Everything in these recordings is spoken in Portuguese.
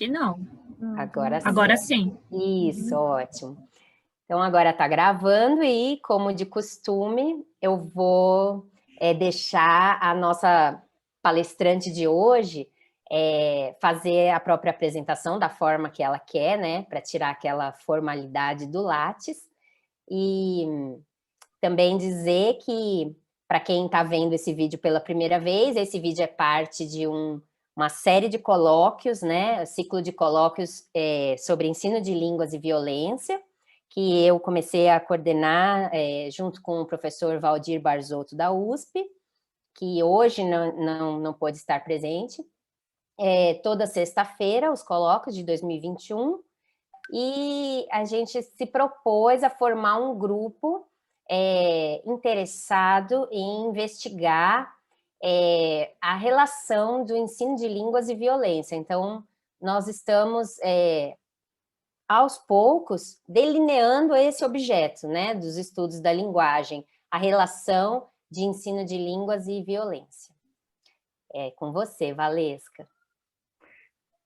que não. Agora sim. Agora sim. Isso, ótimo. Então, agora está gravando e, como de costume, eu vou deixar a nossa palestrante de hoje fazer a própria apresentação da forma que ela quer, né? Para tirar aquela formalidade do Lattes. E também dizer que, para quem está vendo esse vídeo pela primeira vez, esse vídeo é parte de uma série de colóquios, né? Ciclo de colóquios sobre ensino de línguas e violência, que eu comecei a coordenar junto com o professor Valdir Barzotto da USP, que hoje não pôde estar presente. Toda sexta-feira, os colóquios de 2021, e a gente se propôs a formar um grupo interessado em investigar a relação do ensino de línguas e violência. Então, nós estamos, aos poucos, delineando esse objeto, né, dos estudos da linguagem, a relação de ensino de línguas e violência. É com você, Valesca.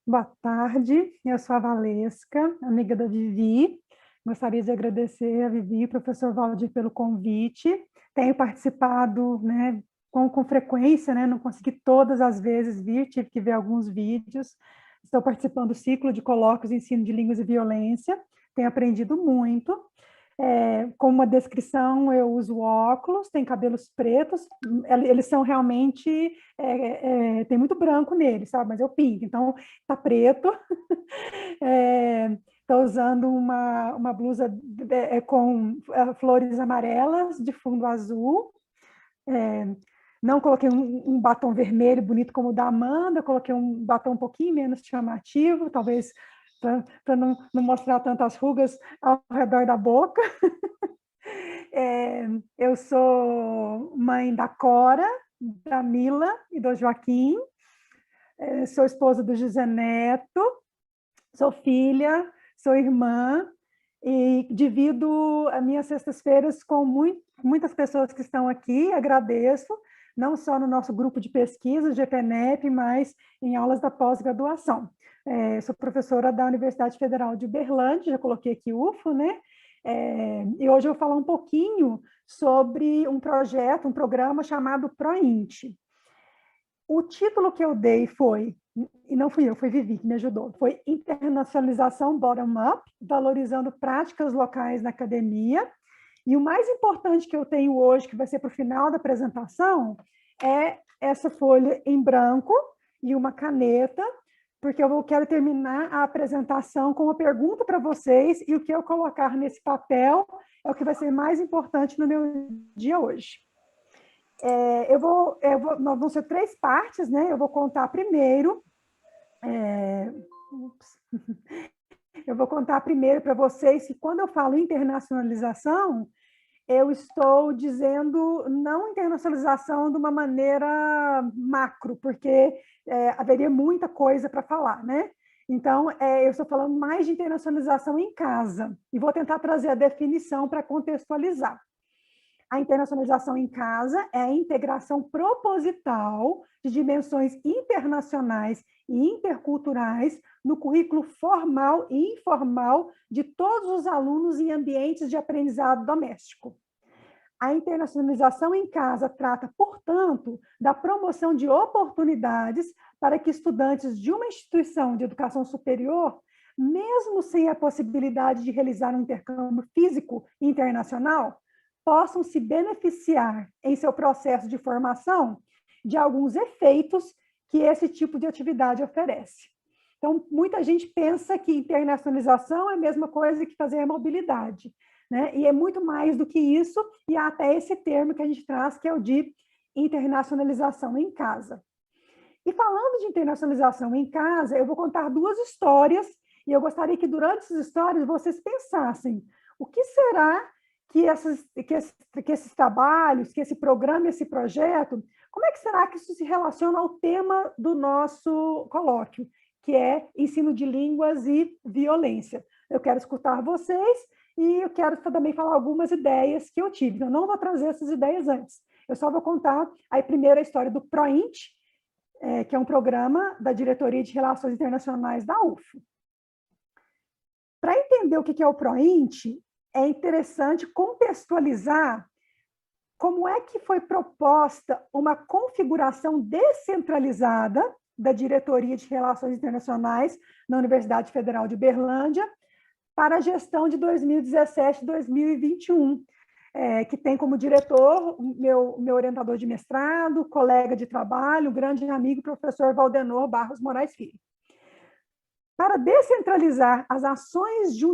Boa tarde, eu sou a Valesca, amiga da Vivi. Gostaria de agradecer a Vivi e o professor Valdir pelo convite. Tenho participado, né, com frequência, né, não consegui todas as vezes vir, tive que ver alguns vídeos. Estou participando do ciclo de colóquios de ensino de línguas e violência, tenho aprendido muito. Como uma descrição, eu uso óculos, tenho cabelos pretos, eles são realmente, tem muito branco neles, sabe? Mas eu pinto, então tá preto. Estou usando uma blusa com flores amarelas de fundo azul. Não coloquei um batom vermelho bonito como o da Amanda, coloquei um batom um pouquinho menos chamativo, talvez para não mostrar tantas rugas ao redor da boca. Eu sou mãe da Cora, da Mila e do Joaquim, sou esposa do José Neto, sou filha, sou irmã, e divido as minhas sextas-feiras com muitas pessoas que estão aqui, agradeço, não só no nosso grupo de pesquisa, GPNEP, mas em aulas da pós-graduação. Sou professora da Universidade Federal de Uberlândia, já coloquei aqui UFO, né? E hoje eu vou falar um pouquinho sobre um projeto, um programa chamado ProInt. O título que eu dei foi, e não fui eu, foi Vivi que me ajudou, foi Internacionalização Bottom-up, valorizando práticas locais na academia. E o mais importante que eu tenho hoje, que vai ser para o final da apresentação, é essa folha em branco e uma caneta, porque eu quero terminar a apresentação com uma pergunta para vocês, e o que eu colocar nesse papel é o que vai ser mais importante no meu dia hoje. Nós vão ser 3 partes, né? Eu vou contar primeiro. Eu vou contar primeiro para vocês que quando eu falo internacionalização, eu estou dizendo não internacionalização de uma maneira macro, porque haveria muita coisa para falar, né? Então, eu estou falando mais de internacionalização em casa, e vou tentar trazer a definição para contextualizar. A internacionalização em casa é a integração proposital de dimensões internacionais e interculturais no currículo formal e informal de todos os alunos em ambientes de aprendizado doméstico. A internacionalização em casa trata, portanto, da promoção de oportunidades para que estudantes de uma instituição de educação superior, mesmo sem a possibilidade de realizar um intercâmbio físico internacional, possam se beneficiar em seu processo de formação de alguns efeitos que esse tipo de atividade oferece. Então, muita gente pensa que internacionalização é a mesma coisa que fazer a mobilidade, né? E é muito mais do que isso, e há até esse termo que a gente traz, que é o de internacionalização em casa. E falando de internacionalização em casa, eu vou contar 2 histórias, e eu gostaria que durante essas histórias vocês pensassem o que será que esses trabalhos, que esse programa, esse projeto, como é que será que isso se relaciona ao tema do nosso colóquio, que é ensino de línguas e violência? Eu quero escutar vocês e eu quero também falar algumas ideias que eu tive. Eu não vou trazer essas ideias antes. Eu só vou contar aí primeiro a história do ProInt, que é um programa da Diretoria de Relações Internacionais da UF. Para entender o que é o PROINT, é interessante contextualizar como é que foi proposta uma configuração descentralizada da Diretoria de Relações Internacionais na Universidade Federal de Uberlândia para a gestão de 2017-2021, que tem como diretor o meu orientador de mestrado, colega de trabalho, grande amigo, professor Valdenor Barros Moraes Filho. Para descentralizar as ações de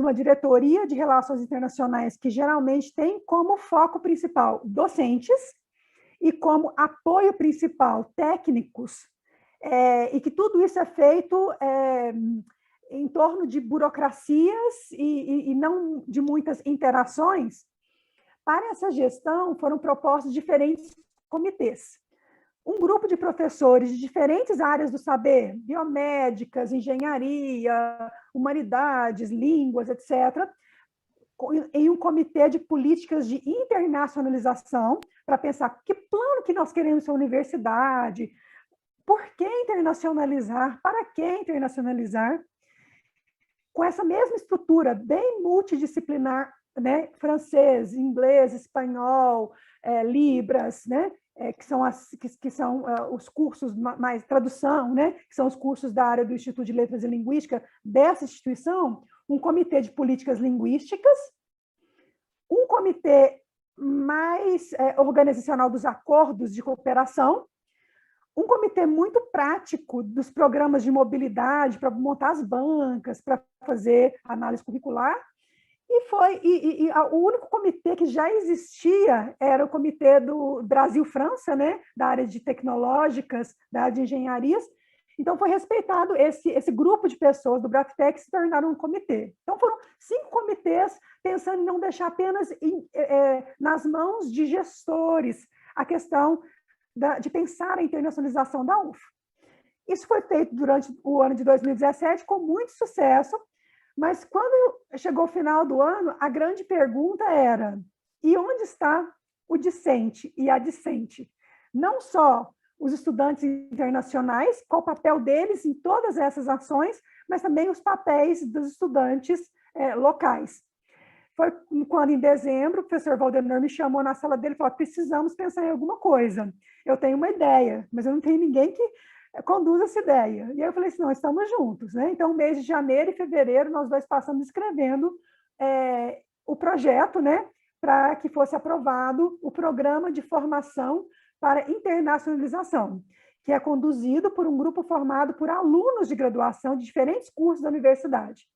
uma diretoria de relações internacionais, que geralmente tem como foco principal docentes e como apoio principal técnicos, e que tudo isso é feito em torno de burocracias e não de muitas interações, para essa gestão foram propostos diferentes comitês. Um grupo de professores de diferentes áreas do saber, biomédicas, engenharia, humanidades, línguas, etc., em um comitê de políticas de internacionalização, para pensar que plano que nós queremos ser universidade, por que internacionalizar, para que internacionalizar, com essa mesma estrutura bem multidisciplinar, né, francês, inglês, espanhol, libras, né, que são os cursos mais tradução, né, que são os cursos da área do Instituto de Letras e Linguística dessa instituição, um comitê de políticas linguísticas, um comitê mais organizacional dos acordos de cooperação, um comitê muito prático dos programas de mobilidade para montar as bancas, para fazer análise curricular, e o único comitê que já existia era o comitê do Brasil-França, né, da área de tecnológicas, da área de engenharias. Então, foi respeitado esse grupo de pessoas do Braftec se tornaram um comitê. Então, foram 5 comitês pensando em não deixar apenas nas mãos de gestores a questão de pensar a internacionalização da UF. Isso foi feito durante o ano de 2017 com muito sucesso, mas quando chegou o final do ano, a grande pergunta era: e onde está o discente e a discente? Não só os estudantes internacionais, qual o papel deles em todas essas ações, mas também os papéis dos estudantes locais. Foi quando, em dezembro, o professor Valdenor me chamou na sala dele e falou: precisamos pensar em alguma coisa. Eu tenho uma ideia, mas eu não tenho ninguém que conduz essa ideia. E aí eu falei assim: não, estamos juntos, né? Então, mês de janeiro e fevereiro, nós dois passamos escrevendo o projeto, né, para que fosse aprovado o programa de formação para internacionalização, que é conduzido por um grupo formado por alunos de graduação de diferentes cursos da universidade,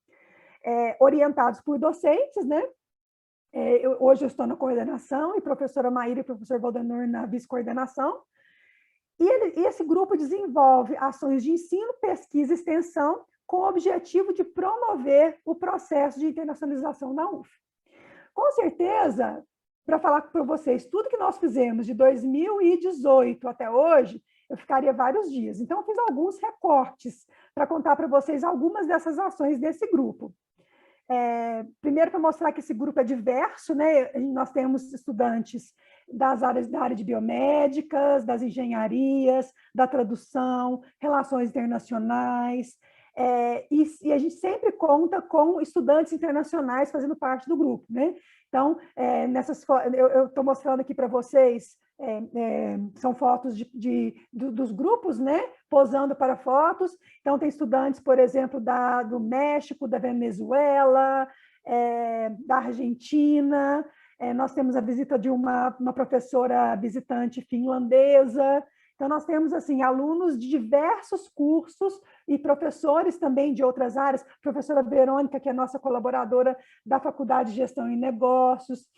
orientados por docentes, né? Hoje eu estou na coordenação, e a professora Maíra e o professor Valdenor na vice-coordenação. E esse grupo desenvolve ações de ensino, pesquisa e extensão com o objetivo de promover o processo de internacionalização da UF. Com certeza, para falar para vocês, tudo que nós fizemos de 2018 até hoje, eu ficaria vários dias. Então, eu fiz alguns recortes para contar para vocês algumas dessas ações desse grupo. Primeiro, para mostrar que esse grupo é diverso, né? Nós temos estudantes da área de biomédicas, das engenharias, da tradução, relações internacionais, e a gente sempre conta com estudantes internacionais fazendo parte do grupo, né? Então, eu estou mostrando aqui para vocês, são fotos dos grupos, né? Posando para fotos. Então, tem estudantes, por exemplo, do México, da Venezuela, da Argentina. Nós temos a visita de uma professora visitante finlandesa. Então, nós temos assim, alunos de diversos cursos e professores também de outras áreas. A professora Verônica, que é nossa colaboradora da Faculdade de Gestão e Negócios.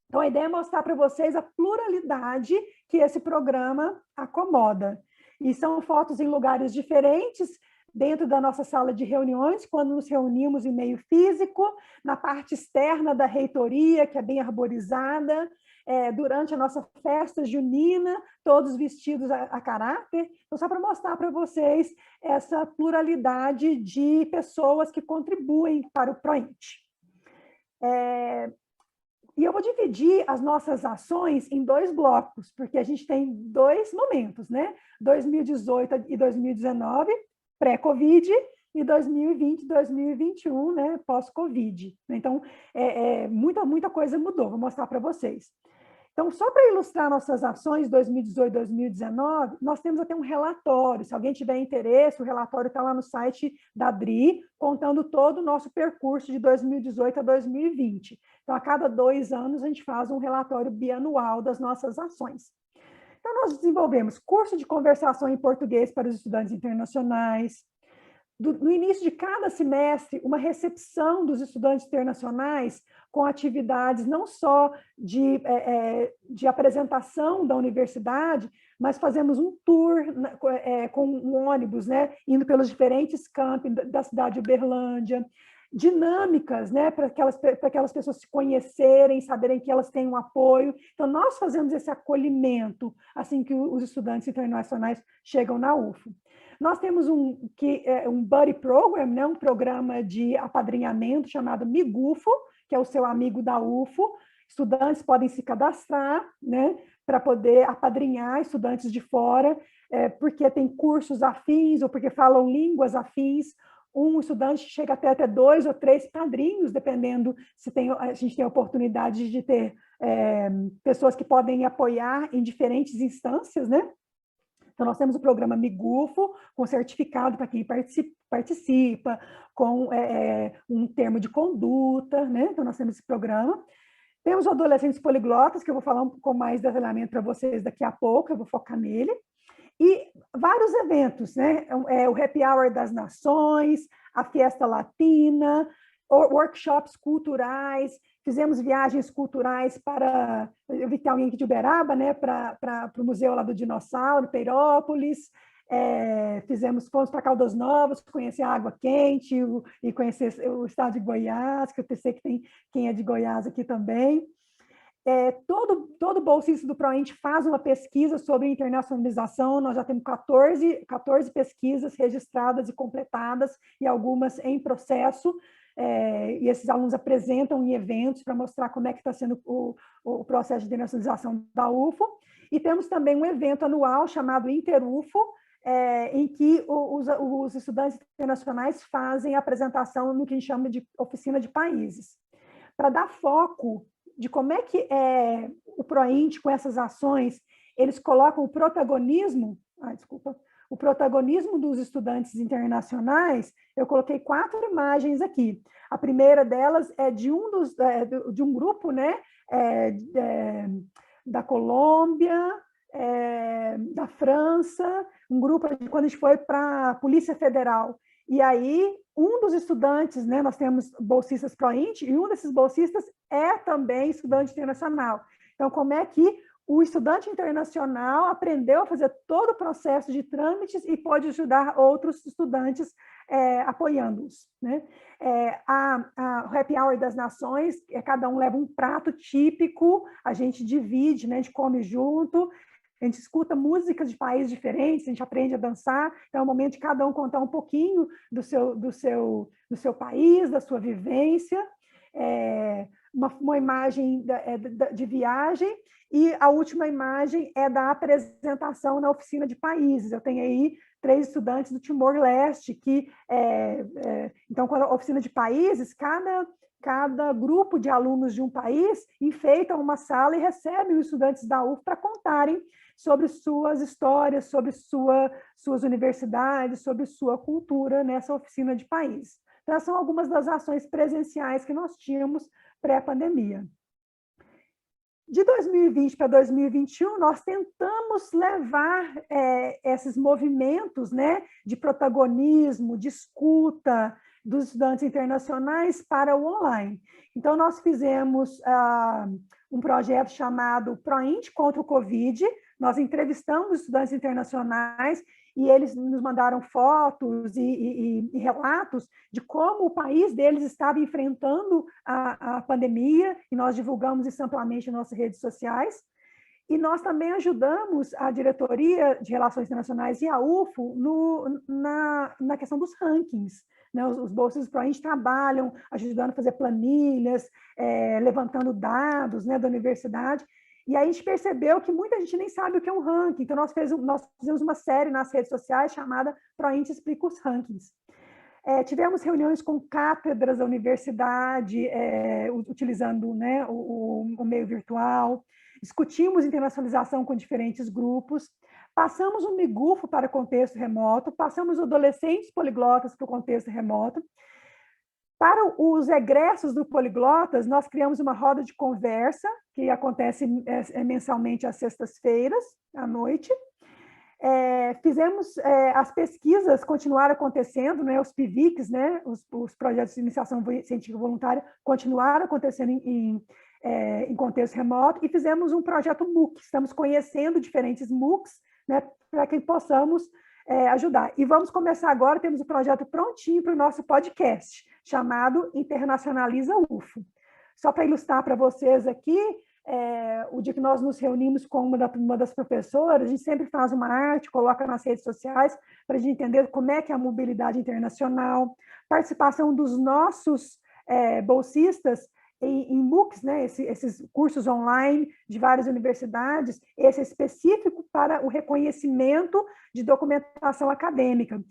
Então, a ideia é mostrar para vocês a pluralidade que esse programa acomoda. E são fotos em lugares diferentes, dentro da nossa sala de reuniões, quando nos reunimos em meio físico, na parte externa da reitoria, que é bem arborizada, durante a nossa festa junina, todos vestidos a caráter. Então, só para mostrar para vocês essa pluralidade de pessoas que contribuem para o PROINT. E eu vou dividir as nossas ações em 2 blocos, porque a gente tem 2 momentos, né? 2018 e 2019, pré-Covid, e 2020 e 2021, né? Pós-Covid. Então, muita coisa mudou, vou mostrar para vocês. Então, só para ilustrar nossas ações 2018 e 2019, nós temos até um relatório. Se alguém tiver interesse, o relatório está lá no site da DRI, contando todo o nosso percurso de 2018 a 2020. Então, a cada 2 anos, a gente faz um relatório bianual das nossas ações. Então, nós desenvolvemos curso de conversação em português para os estudantes internacionais. No início de cada semestre, uma recepção dos estudantes internacionais com atividades não só de apresentação da universidade, mas fazemos um tour com um ônibus, né, indo pelos diferentes campi da cidade de Uberlândia, dinâmicas, né, para aquelas pessoas se conhecerem, saberem que elas têm um apoio. Então, nós fazemos esse acolhimento assim que os estudantes internacionais chegam na UFO. Nós temos um buddy program, né, um programa de apadrinhamento chamado Migufo, que é o seu amigo da UFO. Estudantes podem se cadastrar, né, para poder apadrinhar estudantes de fora, porque tem cursos afins ou porque falam línguas afins. Um estudante chega até 2 ou 3 padrinhos, dependendo se a gente tem a oportunidade de ter pessoas que podem apoiar em diferentes instâncias, né? Então, nós temos o programa Migufo, com certificado para quem participa, com um termo de conduta, né? Então, nós temos esse programa. Temos o Adolescentes Poliglotas, que eu vou falar um pouco mais detalhadamente para vocês daqui a pouco, eu vou focar nele. E vários eventos, né? O Happy Hour das Nações, a Fiesta Latina, workshops culturais, fizemos viagens culturais para... Eu vi que tem alguém aqui de Uberaba, né? Para o museu lá do dinossauro, Peirópolis. Fomos para Caldas Novas, conhecer a água quente e conhecer o estado de Goiás, que eu sei que tem quem é de Goiás aqui também. Todo bolsista do ProInt faz uma pesquisa sobre internacionalização. Nós já temos 14 pesquisas registradas e completadas e algumas em processo. E esses alunos apresentam em eventos para mostrar como é que está sendo o processo de internacionalização da UFO. E temos também um evento anual chamado InterUFO, em que os estudantes internacionais fazem a apresentação no que a gente chama de oficina de países. Para dar foco de como é que o ProInt, com essas ações, eles colocam o protagonismo dos estudantes internacionais, eu coloquei 4 imagens aqui. A primeira delas é de um grupo, né, da Colômbia, da França, um grupo quando a gente foi para a Polícia Federal. E aí, um dos estudantes, né, nós temos bolsistas ProInt, e um desses bolsistas é também estudante internacional. Então, como é que o estudante internacional aprendeu a fazer todo o processo de trâmites e pode ajudar outros estudantes apoiando-os, né? A Happy Hour das Nações, cada um leva um prato típico, a gente divide, né, a gente come junto, a gente escuta músicas de países diferentes, a gente aprende a dançar, então é o momento de cada um contar um pouquinho do seu país, da sua vivência, uma imagem de viagem, e a última imagem é da apresentação na oficina de países. Eu tenho aí 3 estudantes do Timor-Leste, que, então, com a oficina de países, cada grupo de alunos de um país enfeita uma sala e recebe os estudantes da UF para contarem sobre suas histórias, sobre suas universidades, sobre sua cultura nessa oficina de país. Então, essas são algumas das ações presenciais que nós tínhamos pré-pandemia. De 2020 para 2021, nós tentamos levar esses movimentos, né, de protagonismo, de escuta dos estudantes internacionais para o online. Então, nós fizemos um projeto chamado ProInt contra o Covid. Nós entrevistamos estudantes internacionais e eles nos mandaram fotos e relatos de como o país deles estava enfrentando a pandemia, e nós divulgamos isso amplamente nas nossas redes sociais. E nós também ajudamos a Diretoria de Relações Internacionais e a UFO na questão dos rankings. né? Os bolsistas ProInt trabalham ajudando a fazer planilhas, levantando dados, né, da universidade. E aí a gente percebeu que muita gente nem sabe o que é um ranking. Então, nós fizemos uma série nas redes sociais chamada ProInt Explica os Rankings. Tivemos reuniões com cátedras da universidade, utilizando, né, o meio virtual, discutimos internacionalização com diferentes grupos, passamos o Migufo para o contexto remoto, passamos adolescentes poliglotas para o contexto remoto. Para os egressos do Poliglotas, nós criamos uma roda de conversa, que acontece mensalmente às sextas-feiras, à noite. Fizemos as pesquisas continuaram acontecendo, né, os PIVICs, né, os projetos de iniciação científica voluntária continuaram acontecendo em contexto remoto, e fizemos um projeto MOOC. Estamos conhecendo diferentes MOOCs, né, para que possamos ajudar. E vamos começar agora, temos o projeto prontinho para o nosso podcast, chamado Internacionaliza UFO. Só para ilustrar para vocês aqui, o dia que nós nos reunimos com uma das professoras, a gente sempre faz uma arte, coloca nas redes sociais, para a gente entender como é que é a mobilidade internacional, participação dos nossos bolsistas em MOOCs, né, esses cursos online de várias universidades, esse é específico para o reconhecimento de documentação acadêmica.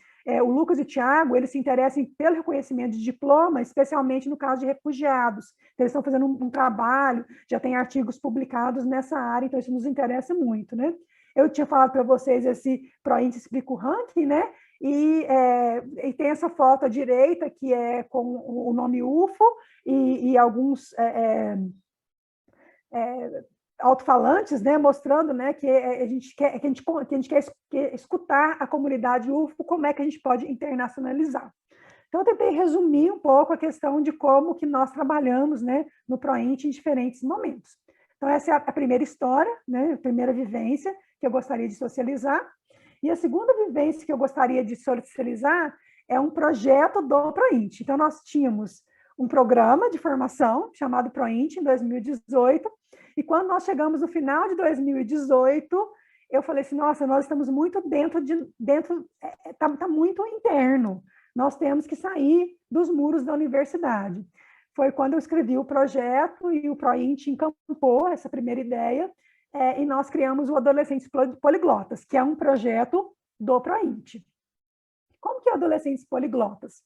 O Lucas e o Tiago, eles se interessam pelo reconhecimento de diploma, especialmente no caso de refugiados. Então, eles estão fazendo um trabalho, já tem artigos publicados nessa área, então isso nos interessa muito, né? Eu tinha falado para vocês esse ProInt Explica o Ranking, né? E tem essa foto à direita, que é com o nome UFO, e alguns alto-falantes, né, mostrando, né, que a gente quer escutar a comunidade UFO, como é que a gente pode internacionalizar. Então, eu tentei resumir um pouco a questão de como que nós trabalhamos, né, no ProInt em diferentes momentos. Então, essa é a primeira história, né, a primeira vivência que eu gostaria de socializar. E a segunda vivência que eu gostaria de socializar é um projeto do ProInt. Então, nós tínhamos um programa de formação chamado ProInt em 2018, e quando nós chegamos no final de 2018, eu falei assim, nossa, nós estamos muito está muito interno, nós temos que sair dos muros da universidade. Foi quando eu escrevi o projeto e o ProInt encampou essa primeira ideia, e nós criamos o Adolescentes Poliglotas, que é um projeto do ProInt. Como que é Adolescentes Poliglotas?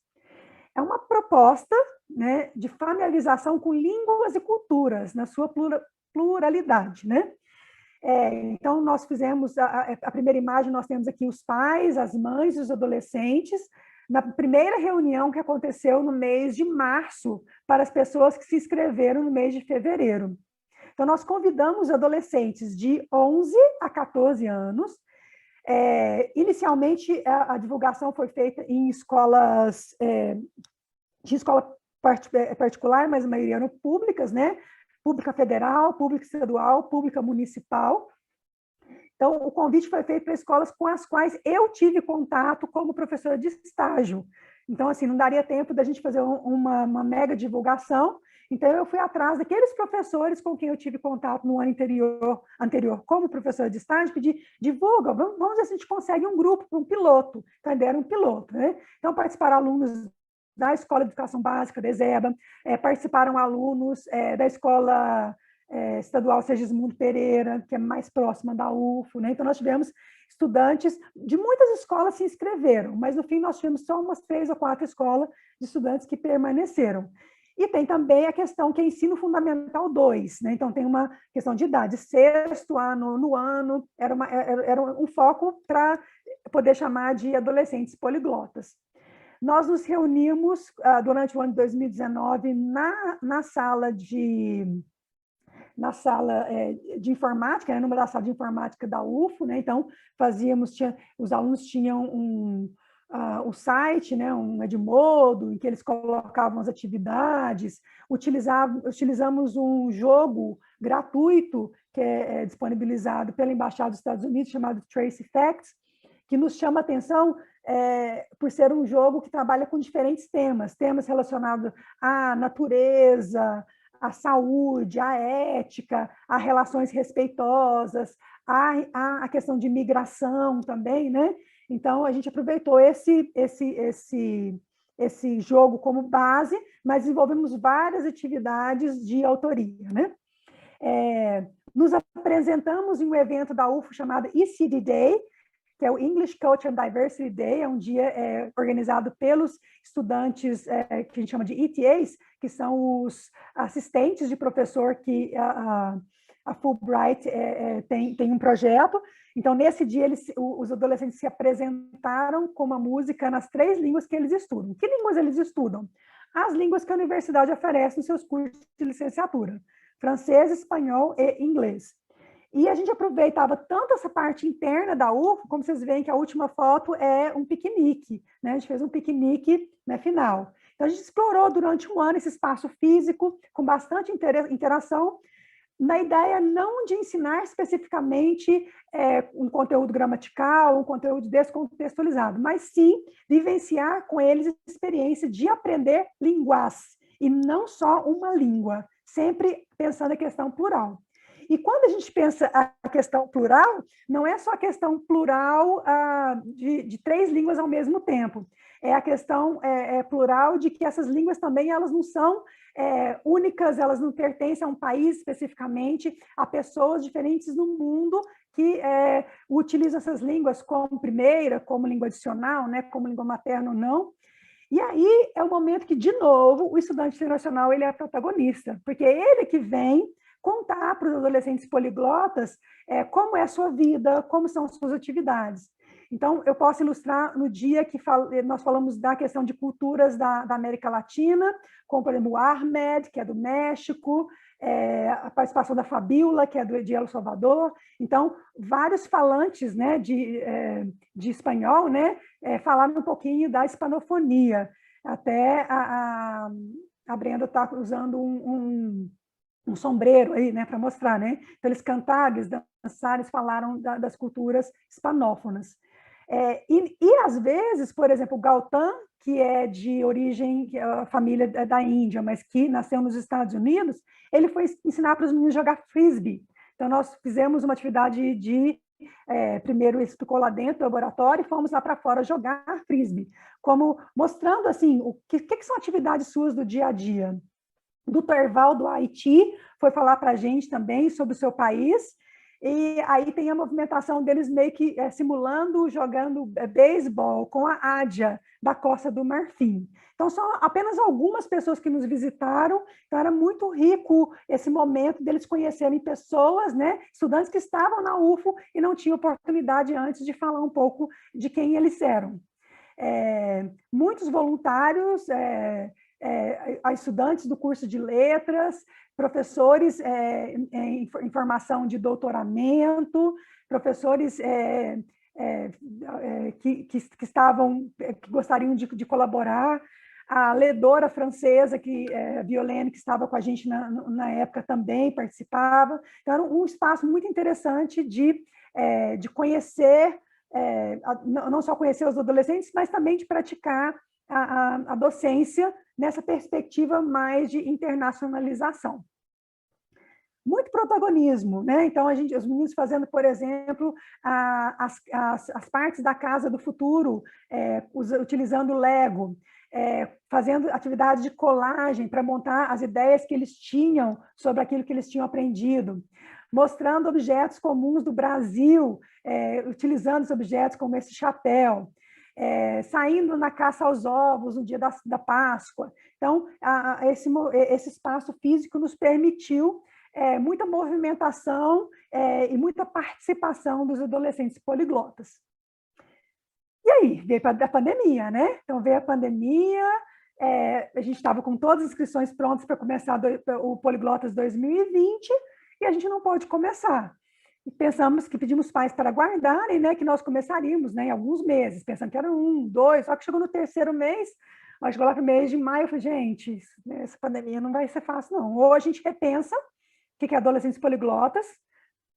É uma proposta, né, de familiarização com línguas e culturas, na sua pluralidade, né? Então, nós fizemos a primeira imagem, nós temos aqui os pais, as mães e os adolescentes, na primeira reunião que aconteceu no mês de março, para as pessoas que se inscreveram no mês de fevereiro. Então, nós convidamos adolescentes de 11 a 14 anos. Inicialmente, a divulgação foi feita em escolas, de escola particular, mas a maioria eram públicas, né? Pública federal, pública estadual, pública municipal. Então, o convite foi feito para escolas com as quais eu tive contato como professora de estágio. Então, assim, não daria tempo da gente fazer uma mega divulgação. Então, eu fui atrás daqueles professores com quem eu tive contato no ano anterior como professora de estágio, pedi, divulga, vamos ver se a gente consegue um grupo para um piloto. Então, a ideia era um piloto, né? Então, participaram alunos da Escola de Educação Básica, da ESEBA, participaram alunos da Escola Estadual Segismundo Pereira, que é mais próxima da UFO, né? Então, nós tivemos estudantes de muitas escolas se inscreveram, mas, no fim, nós tivemos só umas 3 ou 4 escolas de estudantes que permaneceram. E tem também a questão que é ensino fundamental 2, né? Então, tem uma questão de idade, sexto ano, no ano, era um foco para poder chamar de adolescentes poliglotas. Nós nos reunimos durante o ano de 2019 na sala de informática, né, numa da sala de informática da UFO, né? Então, os alunos tinham o site, né, um Edmodo, em que eles colocavam as atividades, utilizamos um jogo gratuito que é disponibilizado pela Embaixada dos Estados Unidos, chamado Trace Facts, que nos chama a atenção por ser um jogo que trabalha com diferentes temas relacionados à natureza, à saúde, à ética, a relações respeitosas, a questão de migração também, né? Então, a gente aproveitou esse esse jogo como base, mas desenvolvemos várias atividades de autoria, né? Nos apresentamos em um evento da UFO chamado ECD Day, que é o English Culture and Diversity Day, é um dia organizado pelos estudantes que a gente chama de ETAs, que são os assistentes de professor que a Fulbright tem um projeto. Então, nesse dia, os adolescentes se apresentaram com uma música nas 3 línguas que eles estudam. Que línguas eles estudam? As línguas que a universidade oferece nos seus cursos de licenciatura: francês, espanhol e inglês. E a gente aproveitava tanto essa parte interna da UFO, como vocês veem que a última foto é um piquenique, né? A gente fez um piquenique na final. Então, a gente explorou durante um ano esse espaço físico, com bastante interação, na ideia não de ensinar especificamente um conteúdo gramatical, um conteúdo descontextualizado, mas sim vivenciar com eles a experiência de aprender línguas, e não só uma língua, sempre pensando a questão plural. E quando a gente pensa a questão plural, não é só a questão plural de 3 línguas ao mesmo tempo. É a questão plural de que essas línguas também elas não são únicas, elas não pertencem a um país especificamente, a pessoas diferentes no mundo que utilizam essas línguas como primeira, como língua adicional, né, como língua materna ou não. E aí é o momento que, de novo, o estudante internacional ele é protagonista, porque é ele que vem contar para os adolescentes poliglotas como é a sua vida, como são as suas atividades. Então, eu posso ilustrar no dia que nós falamos da questão de culturas da América Latina, como, por exemplo, o Ahmed, que é do México, a participação da Fabiola, que é de El Salvador. Então, vários falantes, né, de espanhol, né, falaram um pouquinho da hispanofonia. Até a Brenda está usando um sombreiro aí, né, para mostrar, né? Então, eles cantaram, eles dançaram, eles falaram das culturas hispanófonas. E, às vezes, por exemplo, o Gautam, que é de origem, que é a família da Índia, mas que nasceu nos Estados Unidos, ele foi ensinar para os meninos jogar frisbee. Então, nós fizemos uma atividade primeiro ele ficou lá dentro do laboratório e fomos lá para fora jogar frisbee, como mostrando, assim, o que são atividades suas do dia a dia. Do Terval, do Haiti, foi falar para a gente também sobre o seu país, e aí tem a movimentação deles meio que simulando, jogando beisebol com a Ádia, da Costa do Marfim. Então, são apenas algumas pessoas que nos visitaram, então era muito rico esse momento deles conhecerem pessoas, né, estudantes que estavam na UFO e não tinham oportunidade antes de falar um pouco de quem eles eram. Muitos voluntários, a estudantes do curso de letras, professores em formação de doutoramento, professores que gostariam de colaborar, a ledora francesa, Violaine, que estava com a gente na época, também participava. Então, era um espaço muito interessante de conhecer, não só conhecer os adolescentes, mas também de praticar a docência nessa perspectiva mais de internacionalização. Muito protagonismo, né? Então, os meninos fazendo, por exemplo, as partes da Casa do Futuro, utilizando Lego, fazendo atividades de colagem para montar as ideias que eles tinham sobre aquilo que eles tinham aprendido, mostrando objetos comuns do Brasil, utilizando os objetos como esse chapéu, saindo na caça aos ovos no dia da Páscoa. Então, esse espaço físico nos permitiu muita movimentação e muita participação dos adolescentes poliglotas. E aí, veio a pandemia, né? Então, veio a pandemia, a gente estava com todas as inscrições prontas para começar o Poliglotas 2020 e a gente não pôde começar. E pedimos os pais para aguardarem, né, que nós começaríamos, né, em alguns meses, pensando que era 1, 2, só que chegou no 3º mês, mas chegou lá para o mês de maio, eu falei, gente, essa pandemia não vai ser fácil, não. Ou a gente repensa o que é adolescentes poliglotas,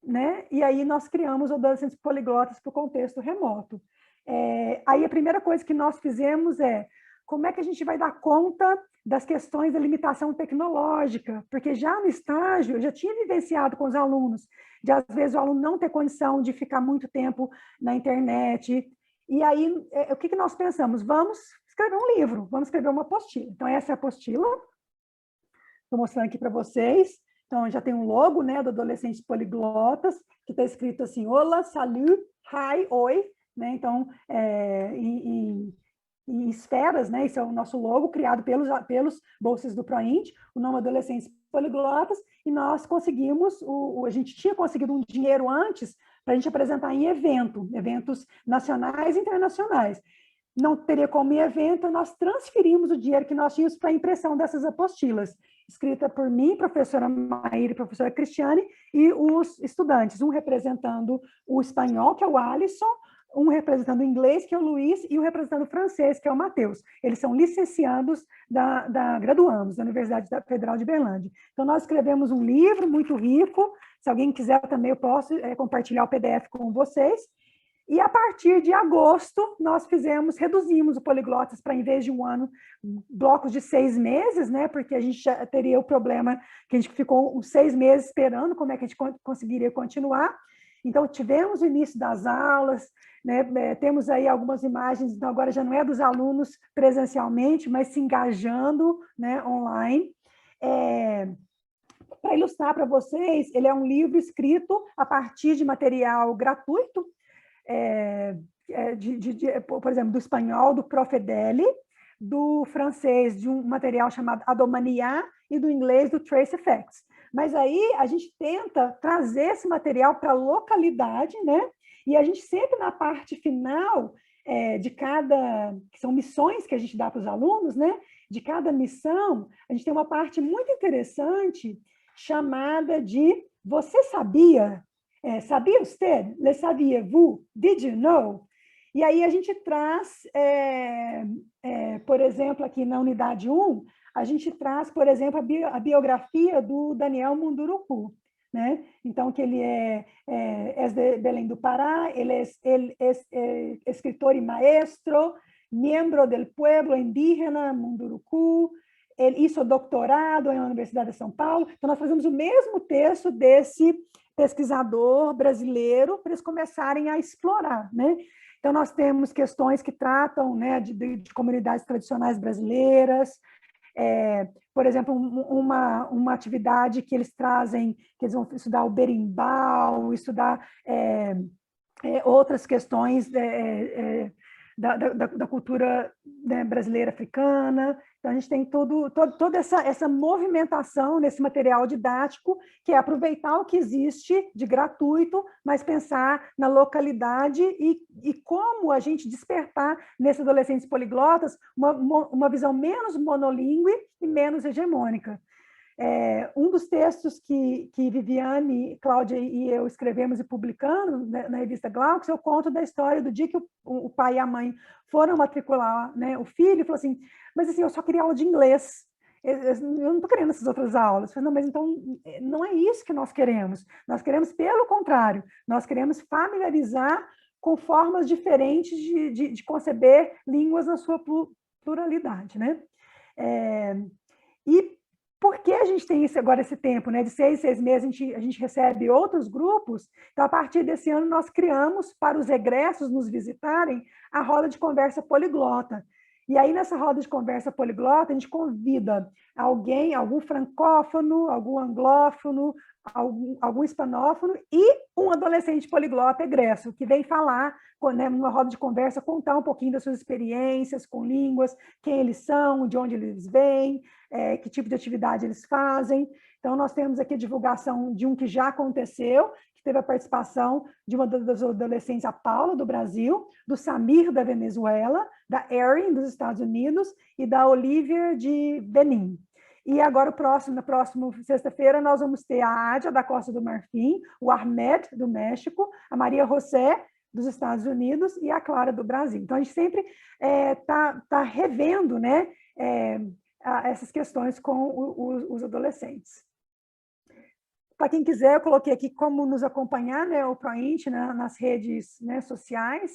né, e aí nós criamos adolescentes poliglotas para o contexto remoto. Aí a primeira coisa que nós fizemos como é que a gente vai dar conta das questões da limitação tecnológica, porque já no estágio eu já tinha vivenciado com os alunos, de às vezes o aluno não ter condição de ficar muito tempo na internet, e aí o que nós pensamos? Vamos escrever um livro, vamos escrever uma apostila. Então, essa é a apostila. Estou mostrando aqui para vocês. Então, já tem um logo, né, do Adolescentes Poliglotas, que está escrito assim, Olá, salut, hi, oi, né? Então, em esferas, né? Esse é o nosso logo, criado pelos bolsas do ProInt, o nome Adolescentes Poliglotas, e nós conseguimos, a gente tinha conseguido um dinheiro antes para a gente apresentar em eventos nacionais e internacionais. Não teria como em evento, nós transferimos o dinheiro que nós tínhamos para a impressão dessas apostilas, escrita por mim, professora Maíra e professora Cristiane, e os estudantes, um representando o espanhol, que é o Alisson, um representando o inglês, que é o Luiz, e um representando o francês, que é o Matheus. Eles são licenciados graduandos da Universidade Federal de Berlândia. Então, nós escrevemos um livro muito rico, se alguém quiser também eu posso compartilhar o PDF com vocês, e a partir de agosto, nós reduzimos o Poliglotas para, em vez de um ano, blocos de 6 meses, né? Porque a gente já teria o problema que a gente ficou uns 6 meses esperando como é que a gente conseguiria continuar. Então, tivemos o início das aulas, né? Temos aí algumas imagens, então agora já não é dos alunos presencialmente, mas se engajando, né, online. Para ilustrar para vocês, ele é um livro escrito a partir de material gratuito, por exemplo, do espanhol, do Profedele, do francês, de um material chamado Adomania, e do inglês, do Trace Effects. Mas aí a gente tenta trazer esse material para a localidade, né? E a gente sempre na parte final que são missões que a gente dá para os alunos, né? De cada missão, a gente tem uma parte muito interessante chamada de Você sabia? Sabia usted? Le saviez-vous? Did you know? E aí a gente traz, por exemplo, aqui na unidade 1, a gente traz, por exemplo, a biografia do Daniel Munduruku, né? Então, que ele é de Belém do Pará, ele é escritor e maestro, miembro del pueblo indígena Munduruku, ele hizo doutorado na Universidade de São Paulo. Então, nós fazemos o mesmo texto desse pesquisador brasileiro para eles começarem a explorar, né? Então, nós temos questões que tratam, né, de comunidades tradicionais brasileiras, por exemplo, uma atividade que eles trazem, que eles vão estudar o berimbau, estudar outras questões da cultura, né, brasileira africana. Então, a gente tem toda essa movimentação nesse material didático, que é aproveitar o que existe de gratuito, mas pensar na localidade e como a gente despertar nesses adolescentes poliglotas uma visão menos monolíngue e menos hegemônica. Um dos textos que Viviane, Cláudia e eu escrevemos e publicamos na revista Glaucus, eu conto da história do dia que o pai e a mãe foram matricular, né, o filho, e falou assim, mas assim, eu só queria aula de inglês, eu não estou querendo essas outras aulas. Eu falei, não, mas então não é isso que nós queremos pelo contrário, nós queremos familiarizar com formas diferentes de conceber línguas na sua pluralidade, né? E por que a gente tem agora esse tempo, né? De 6 meses a gente recebe outros grupos. Então, a partir desse ano, nós criamos, para os egressos nos visitarem, a roda de conversa poliglota. E aí, nessa roda de conversa poliglota, a gente convida algum francófono, algum anglófono, algum hispanófono e um adolescente poliglota egresso, que vem falar, né, numa roda de conversa, contar um pouquinho das suas experiências com línguas, quem eles são, de onde eles vêm, que tipo de atividade eles fazem. Então, nós temos aqui a divulgação de um que já aconteceu, que teve a participação de uma das adolescentes, a Paula, do Brasil, do Samir, da Venezuela, da Erin, dos Estados Unidos, e da Olivia, de Benin. E agora, na próxima sexta-feira, nós vamos ter a Ádia, da Costa do Marfim, o Ahmed, do México, a Maria José, dos Estados Unidos, e a Clara, do Brasil. Então, a gente sempre tá revendo, né, essas questões com os adolescentes. Para quem quiser, eu coloquei aqui como nos acompanhar, né, o ProInt, né, nas redes, né, sociais.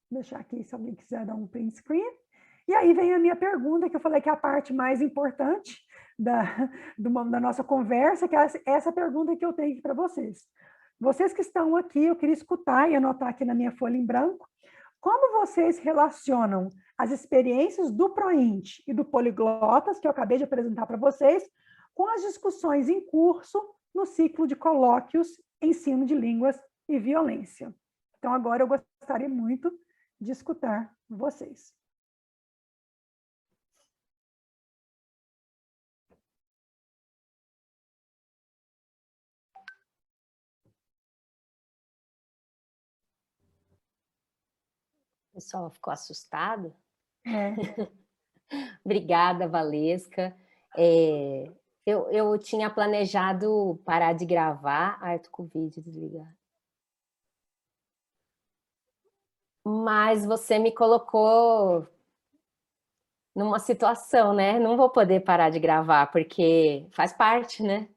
Vou deixar aqui, se alguém quiser dar um print screen. E aí vem a minha pergunta, que eu falei que é a parte mais importante da nossa conversa, que é essa pergunta que eu tenho aqui para vocês. Vocês que estão aqui, eu queria escutar e anotar aqui na minha folha em branco, Como vocês relacionam as experiências do ProInt e do Poliglotas, que eu acabei de apresentar para vocês, com as discussões em curso no ciclo de colóquios Ensino de Línguas e Violência? Então, agora eu gostaria muito de escutar vocês. O pessoal ficou assustado? É. Obrigada, Valesca. Eu tinha planejado parar de gravar. Ah, eu tô com o vídeo desligado. Mas você me colocou numa situação, né? Não vou poder parar de gravar, porque faz parte, né?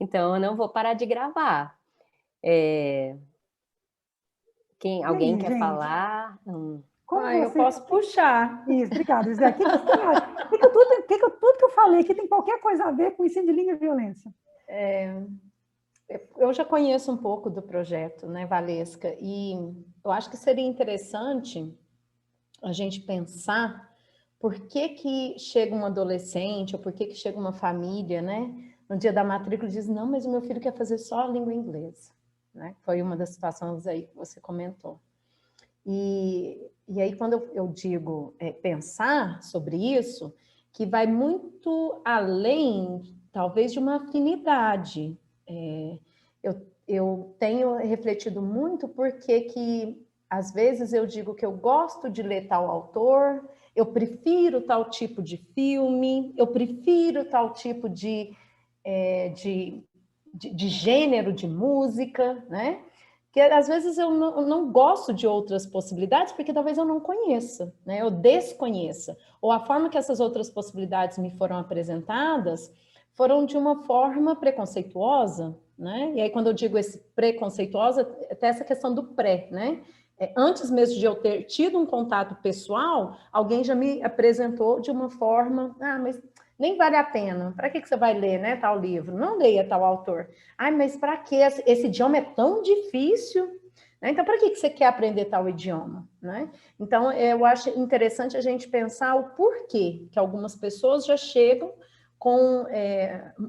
Então, eu não vou parar de gravar. Alguém aí, quer gente? falar? Como eu posso puxar. Isso, obrigada. Zé, tudo que eu falei aqui tem qualquer coisa a ver com ensino de língua e violência? Eu já conheço um pouco do projeto, né, Valesca? E eu acho que seria interessante a gente pensar por que chega um adolescente, ou por que chega uma família, né? No dia da matrícula diz, não, mas o meu filho quer fazer só a língua inglesa. Né? Foi uma das situações aí que você comentou. E aí, quando eu digo pensar sobre isso, que vai muito além, talvez, de uma afinidade. Eu tenho refletido muito porque que, às vezes, eu digo que eu gosto de ler tal autor, eu prefiro tal tipo de filme, eu prefiro tal tipo de gênero de música, né? Que às vezes eu não gosto de outras possibilidades, porque talvez eu não conheça, né? Eu desconheça. Ou a forma que essas outras possibilidades me foram apresentadas foram de uma forma preconceituosa, né? E aí, quando eu digo esse preconceituosa, até essa questão do pré, né? Antes mesmo de eu ter tido um contato pessoal, alguém já me apresentou de uma forma, mas nem vale a pena. Para que você vai ler, né, tal livro? Não leia tal autor. Mas para que? Esse idioma é tão difícil. Né? Então, para que você quer aprender tal idioma? Né? Então, eu acho interessante a gente pensar o porquê que algumas pessoas já chegam com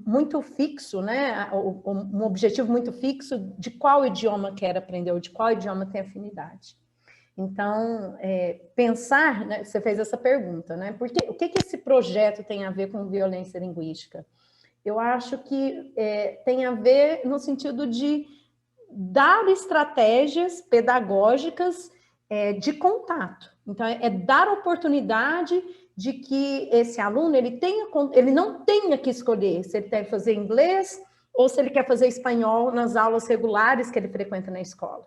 muito fixo, né? Um objetivo muito fixo de qual idioma quer aprender ou de qual idioma tem afinidade. Então, pensar, né, você fez essa pergunta, né? O que esse projeto tem a ver com violência linguística? Eu acho que tem a ver no sentido de dar estratégias pedagógicas de contato. Então, dar oportunidade de que esse aluno ele não tenha que escolher se ele deve fazer inglês ou se ele quer fazer espanhol nas aulas regulares que ele frequenta na escola.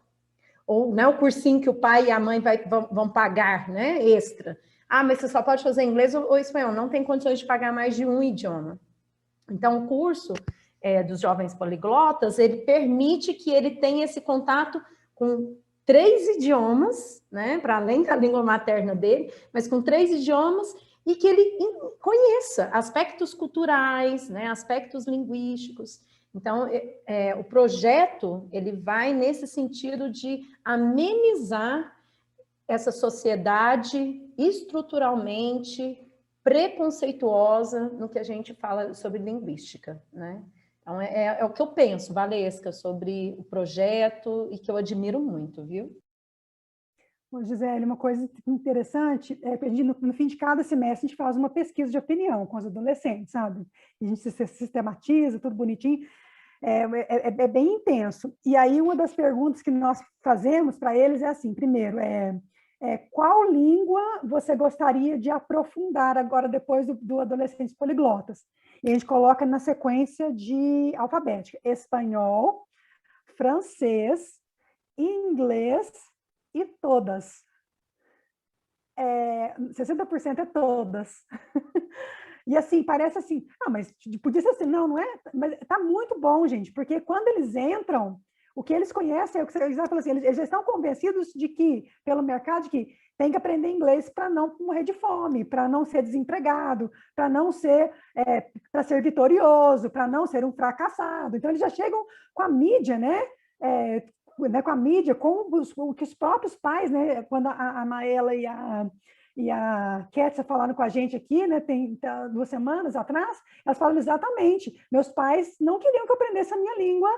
Ou né, o cursinho que o pai e a mãe vão pagar, né, extra. Mas você só pode fazer inglês ou espanhol, não tem condições de pagar mais de um idioma. Então, o curso dos jovens poliglotas, ele permite que ele tenha esse contato com 3 idiomas, né, para além da língua materna dele, mas com 3 idiomas, e que ele conheça aspectos culturais, né, aspectos linguísticos. Então, o projeto, ele vai nesse sentido de amenizar essa sociedade estruturalmente preconceituosa no que a gente fala sobre linguística, né? Então, é o que eu penso, Valesca, sobre o projeto e que eu admiro muito, viu? Bom, Gisele, uma coisa interessante é que no fim de cada semestre a gente faz uma pesquisa de opinião com os adolescentes, sabe? A gente se sistematiza, tudo bonitinho. É bem intenso. E aí, uma das perguntas que nós fazemos para eles é assim: primeiro, qual língua você gostaria de aprofundar agora, depois do Adolescentes Poliglotas? E a gente coloca na sequência de alfabética: espanhol, francês, inglês e todas. 60% é todas. E assim, parece assim, mas podia ser assim, não é? Mas tá muito bom, gente, porque quando eles entram, o que eles conhecem é o que você falou assim, eles já estão convencidos de que, pelo mercado, de que tem que aprender inglês para não morrer de fome, para não ser desempregado, para não ser, para ser vitorioso, para não ser um fracassado. Então, eles já chegam com a mídia, né? né, com a mídia, com o que os próprios pais, né, quando a Maela e a Kétia falaram com a gente aqui, né, tem 2 semanas atrás, elas falaram exatamente, meus pais não queriam que eu aprendesse a minha língua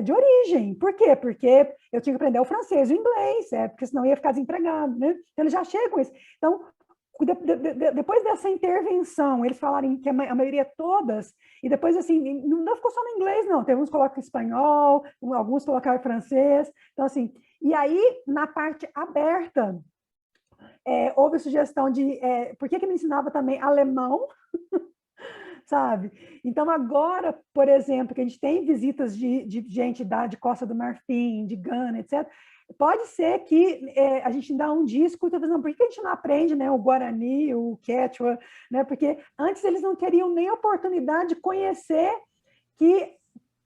de origem. Por quê? Porque eu tinha que aprender o francês e o inglês, porque senão eu ia ficar desempregado, né? Então, eles já chegam com isso. Então, depois dessa intervenção, eles falarem que a maioria todas, e depois, assim, não ficou só no inglês, não. Tem uns que colocam espanhol, alguns colocaram francês. Então, assim, e aí, na parte aberta, houve sugestão de... por que me ensinava também alemão? Sabe? Então, agora, por exemplo, que a gente tem visitas de gente de Costa do Marfim, de Gana, etc., pode ser que a gente dá um disco, talvez não, por que a gente não aprende, né, o Guarani, o Quechua, né? Porque antes eles não teriam nem a oportunidade de conhecer que,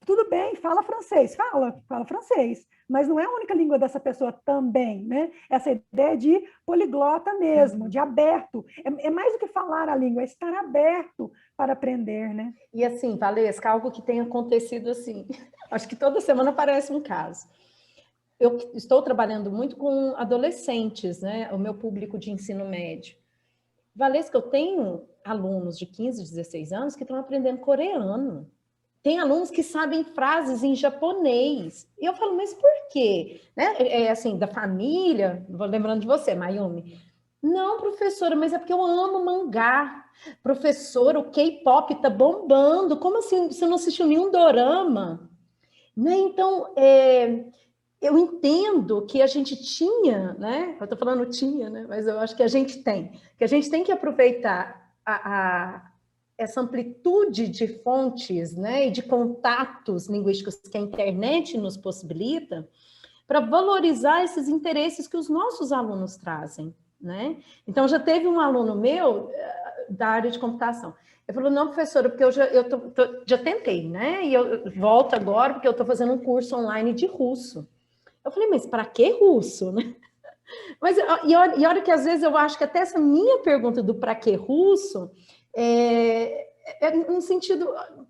tudo bem, fala francês, fala francês, mas não é a única língua dessa pessoa também, né? Essa ideia de poliglota mesmo, de aberto. É mais do que falar a língua, é estar aberto para aprender, né? E assim, Valesca, algo que tem acontecido assim, acho que toda semana aparece um caso. Eu estou trabalhando muito com adolescentes, né? O meu público de ensino médio. Valesca, eu tenho alunos de 15, 16 anos que estão aprendendo coreano. Tem alunos que sabem frases em japonês. E eu falo, mas por quê? Né? Assim, da família, vou lembrando de você, Mayumi. Não, professora, mas é porque eu amo mangá. Professora, o K-pop tá bombando. Como assim? Você não assistiu nenhum dorama? Né? Então, eu entendo que a gente tinha, né? Eu estou falando tinha, né? Mas eu acho que a gente tem. Que a gente tem que aproveitar essa amplitude de fontes, né, e de contatos linguísticos que a internet nos possibilita para valorizar esses interesses que os nossos alunos trazem, né? Então, já teve um aluno meu da área de computação. Ele falou, não, professora, porque eu já tentei, né? E eu volto agora porque eu estou fazendo um curso online de russo. Eu falei, mas para que russo, né? Mas, e olha que às vezes eu acho que até essa minha pergunta do para que russo no sentido,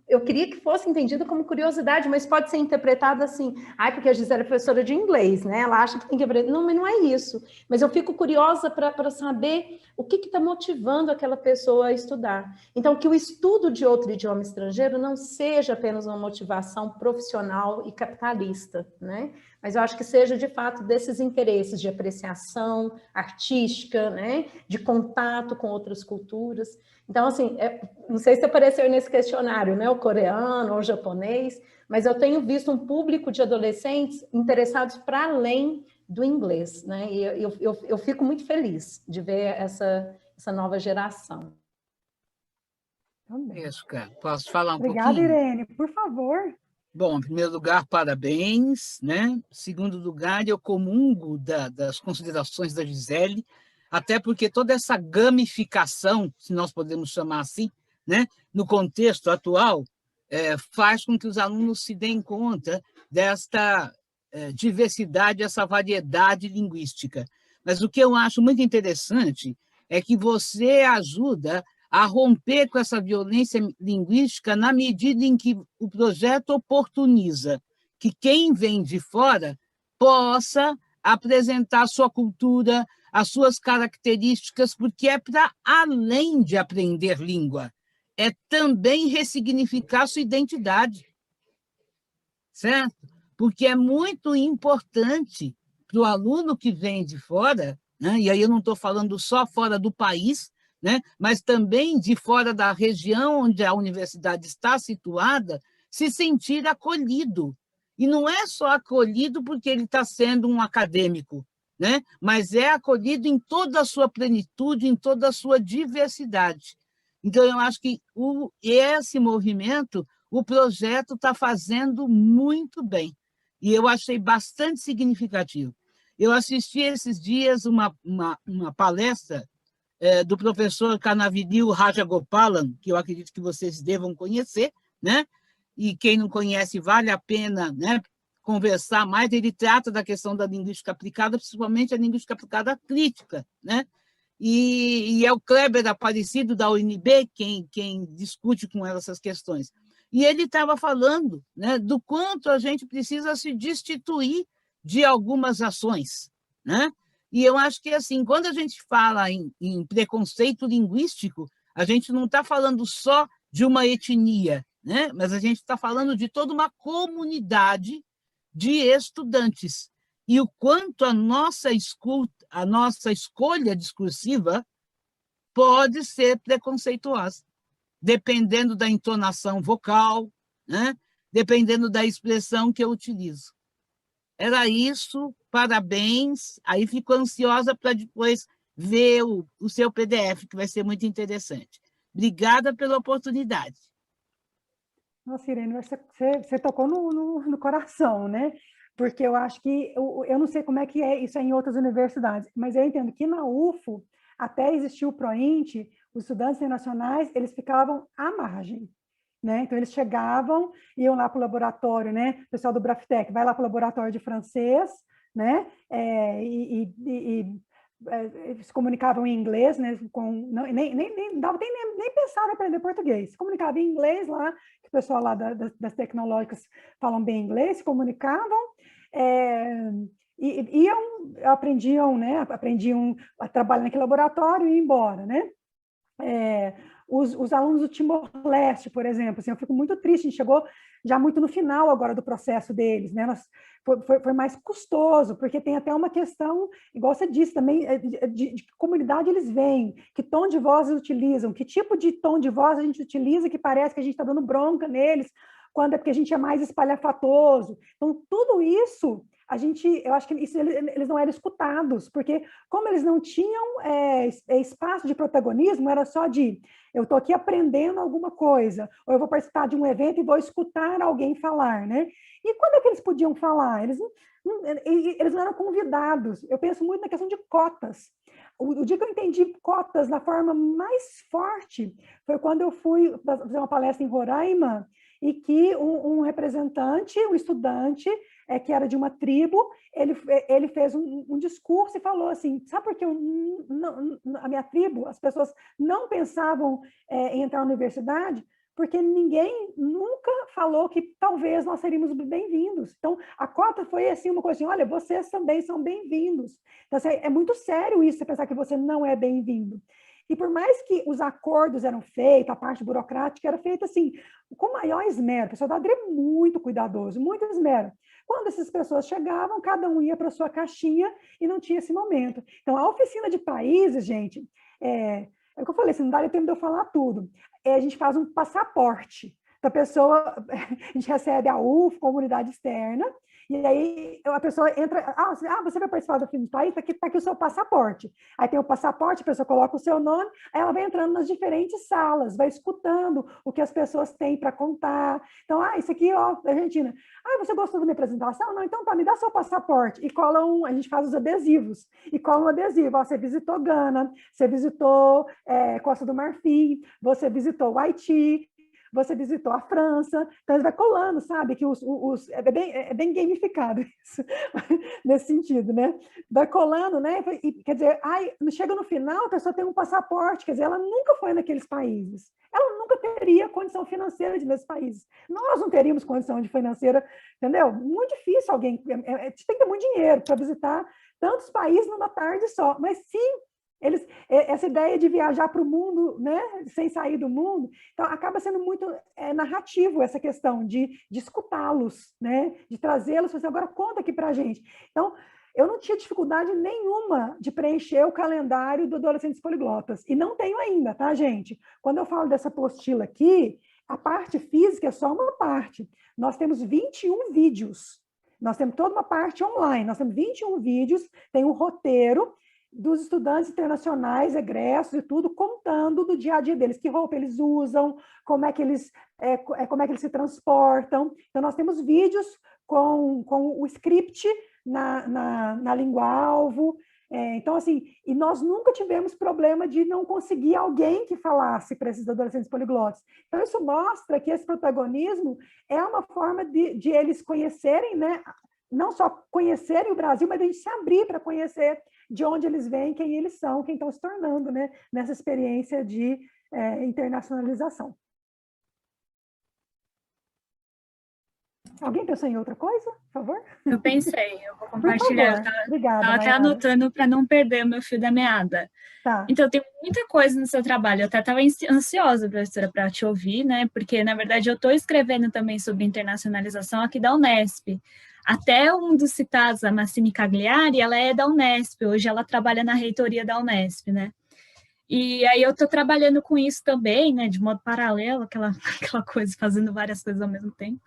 eu queria que fosse entendida como curiosidade, mas pode ser interpretada assim, porque a Gisele é professora de inglês, né? Ela acha que tem que aprender. Não, mas não é isso. Mas eu fico curiosa para saber o que está motivando aquela pessoa a estudar. Então, que o estudo de outro idioma estrangeiro não seja apenas uma motivação profissional e capitalista, né? Mas eu acho que seja, de fato, desses interesses de apreciação artística, né? De contato com outras culturas. Então, assim, não sei se apareceu nesse questionário, né? O coreano ou o japonês, mas eu tenho visto um público de adolescentes interessados para além do inglês, né? E eu fico muito feliz de ver essa nova geração. Isso, cara. Posso falar um Obrigada, pouquinho? Irene, por favor. Bom, em primeiro lugar, parabéns, né? Em segundo lugar, eu comungo das considerações da Gisele, até porque toda essa gamificação, se nós podemos chamar assim, né, no contexto atual, faz com que os alunos se deem conta desta diversidade, essa variedade linguística. Mas o que eu acho muito interessante é que você ajuda a romper com essa violência linguística na medida em que o projeto oportuniza que quem vem de fora possa apresentar sua cultura, as suas características, porque é para além de aprender língua, é também ressignificar sua identidade, certo? Porque é muito importante para o aluno que vem de fora, né? E aí eu não estou falando só fora do país, né? Mas também de fora da região onde a universidade está situada, se sentir acolhido. E não é só acolhido porque ele está sendo um acadêmico, né? Mas é acolhido em toda a sua plenitude, em toda a sua diversidade. Então, eu acho que esse movimento, o projeto está fazendo muito bem. E eu achei bastante significativo. Eu assisti esses dias uma palestra do professor Kanavidil Rajagopalan, que eu acredito que vocês devam conhecer, né? E quem não conhece, vale a pena, né, conversar mais. Ele trata da questão da linguística aplicada, principalmente a linguística aplicada crítica, né? E é o Kleber Aparecido, da UNB, quem discute com ela essas questões. E ele estava falando, né, do quanto a gente precisa se destituir de algumas ações, né? E eu acho que, assim, quando a gente fala em preconceito linguístico, a gente não está falando só de uma etnia, né? Mas a gente está falando de toda uma comunidade de estudantes. E o quanto a nossa escolha discursiva pode ser preconceituosa, dependendo da entonação vocal, né? Dependendo da expressão que eu utilizo. Era isso, parabéns. Aí fico ansiosa para depois ver o seu PDF, que vai ser muito interessante. Obrigada pela oportunidade. Nossa, Irene, você tocou no coração, né? Porque eu acho que, eu não sei como é que é isso em outras universidades, mas eu entendo que na UFO, até existiu o PROINT, os estudantes internacionais, eles ficavam à margem, né? Então, eles chegavam, iam lá para o laboratório, né? O pessoal do Braftec vai lá para o laboratório de francês, né? Se comunicavam em inglês, né? Nem dava nem pensar em aprender português. Se comunicava em inglês lá, que o pessoal lá das tecnológicas falam bem inglês, se comunicavam, aprendiam, né? Aprendiam a trabalhar naquele laboratório e ir embora, né? Os alunos do Timor-Leste, por exemplo, assim, eu fico muito triste, a gente chegou já muito no final agora do processo deles, né? Foi mais custoso, porque tem até uma questão, igual você disse também, de que comunidade eles vêm, que tom de voz eles utilizam, que tipo de tom de voz a gente utiliza que parece que a gente está dando bronca neles, quando é porque a gente é mais espalhafatoso. Então, tudo isso, eu acho que eles não eram escutados, porque como eles não tinham espaço de protagonismo, era só de, eu estou aqui aprendendo alguma coisa, ou eu vou participar de um evento e vou escutar alguém falar, né? E quando é que eles podiam falar? Eles não eram convidados. Eu penso muito na questão de cotas. O dia que eu entendi cotas da forma mais forte foi quando eu fui fazer uma palestra em Roraima, e que um representante, um estudante, que era de uma tribo, ele fez um discurso e falou assim, sabe por que a minha tribo, as pessoas não pensavam em entrar na universidade? Porque ninguém nunca falou que talvez nós seríamos bem-vindos. Então, a cota foi assim, uma coisa assim, olha, vocês também são bem-vindos. Então, assim, é muito sério isso, você pensar que você não é bem-vindo. E por mais que os acordos eram feitos, a parte burocrática era feita assim, com maior esmero, o pessoal da ADRE é muito cuidadoso, muito esmero. Quando essas pessoas chegavam, cada um ia para a sua caixinha e não tinha esse momento. Então, a oficina de países, gente, é o que eu falei, assim, não dá tempo de eu falar tudo. A gente faz um passaporte. Então, a gente recebe a UF, comunidade externa, e aí a pessoa entra, você vai participar do filme do país, tá aqui o seu passaporte. Aí tem o passaporte, a pessoa coloca o seu nome, aí ela vai entrando nas diferentes salas, vai escutando o que as pessoas têm para contar. Então, isso aqui, ó, Argentina. Você gostou da minha apresentação? Não, então tá, me dá seu passaporte. E cola a gente faz os adesivos. E cola um adesivo. Você visitou Gana, você visitou Costa do Marfim, você visitou o Haiti, você visitou a França, então ele vai colando, sabe, que é bem gamificado isso, nesse sentido, né? Vai colando, né? E, quer dizer, chega no final, a pessoa tem um passaporte, quer dizer, ela nunca foi naqueles países, ela nunca teria condição financeira de ir nesses países. Nós não teríamos condição de financeira, entendeu? Muito difícil alguém, tem que ter muito dinheiro para visitar tantos países numa tarde só, mas sim, essa ideia de viajar para o mundo, né, sem sair do mundo, então acaba sendo muito narrativo essa questão de escutá-los, né, de trazê-los, assim, agora conta aqui para a gente. Então, eu não tinha dificuldade nenhuma de preencher o calendário do Adolescentes Poliglotas, e não tenho ainda, tá, gente? Quando eu falo dessa apostila aqui, a parte física é só uma parte. Nós temos 21 vídeos, nós temos toda uma parte online, nós temos 21 vídeos, tem um roteiro dos estudantes internacionais, egressos e tudo, contando do dia a dia deles, que roupa eles usam, como é que eles se transportam. Então, nós temos vídeos com o script na língua-alvo. Então, assim, e nós nunca tivemos problema de não conseguir alguém que falasse para esses adolescentes poliglotas. Então, isso mostra que esse protagonismo é uma forma de eles conhecerem, né? Não só conhecerem o Brasil, mas a gente se abrir para conhecer de onde eles vêm, quem eles são, quem estão se tornando, né, nessa experiência de internacionalização. Alguém pensou em outra coisa, por favor? Eu pensei, eu vou Por compartilhar. favor. Obrigada, Estava até Mayara. anotando para não perder o meu fio da meada. Tá. Então, tem muita coisa no seu trabalho. Eu até estava ansiosa, professora, para te ouvir, né? Porque, na verdade, eu estou escrevendo também sobre internacionalização aqui da Unesp. Até um dos citados, a Massine Cagliari, ela é da Unesp. Hoje ela trabalha na reitoria da Unesp, né? E aí eu estou trabalhando com isso também, né? De modo paralelo, aquela coisa, fazendo várias coisas ao mesmo tempo.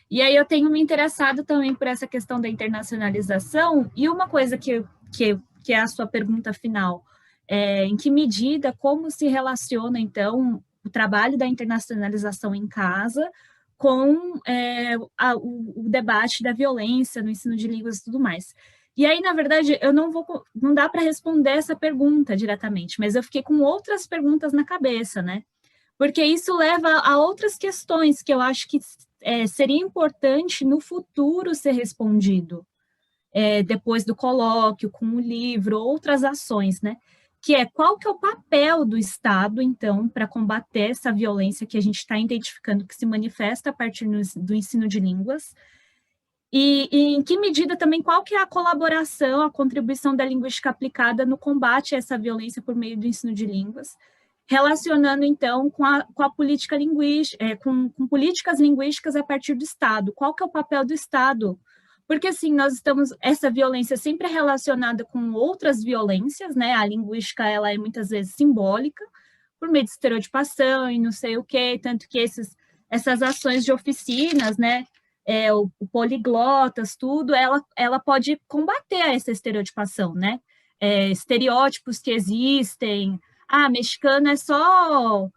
E aí eu tenho me interessado também por essa questão da internacionalização, e uma coisa que é a sua pergunta final, em que medida, como se relaciona, então, o trabalho da internacionalização em casa com o debate da violência no ensino de línguas e tudo mais. E aí, na verdade, não dá para responder essa pergunta diretamente, mas eu fiquei com outras perguntas na cabeça, né? Porque isso leva a outras questões que eu acho que seria importante no futuro ser respondido, depois do colóquio, com o livro, outras ações, né? Que é qual que é o papel do Estado, então, para combater essa violência que a gente está identificando que se manifesta a partir do ensino de línguas, e em que medida também, qual que é a colaboração, a contribuição da linguística aplicada no combate a essa violência por meio do ensino de línguas, relacionando, então, com a política linguística, com políticas linguísticas a partir do Estado. Qual que é o papel do Estado? Porque, assim, essa violência sempre é relacionada com outras violências, né? A linguística, ela é muitas vezes simbólica, por meio de estereotipação e não sei o quê, tanto que essas ações de oficinas, né? O poliglotas, tudo, ela pode combater essa estereotipação, né? Estereótipos que existem. Mexicano é só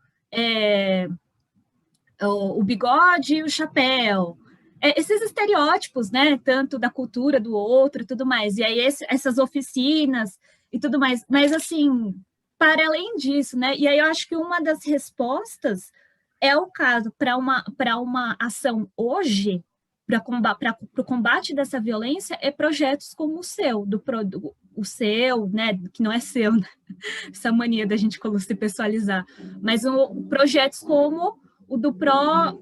o bigode e o chapéu. Esses estereótipos, né? Tanto da cultura do outro e tudo mais. E aí essas oficinas e tudo mais. Mas, assim, para além disso, né? E aí eu acho que uma das respostas é o caso para uma ação hoje, para o combate dessa violência, projetos como o seu, o seu, né, que não é seu, né? Essa mania da gente se pessoalizar, mas projetos como o do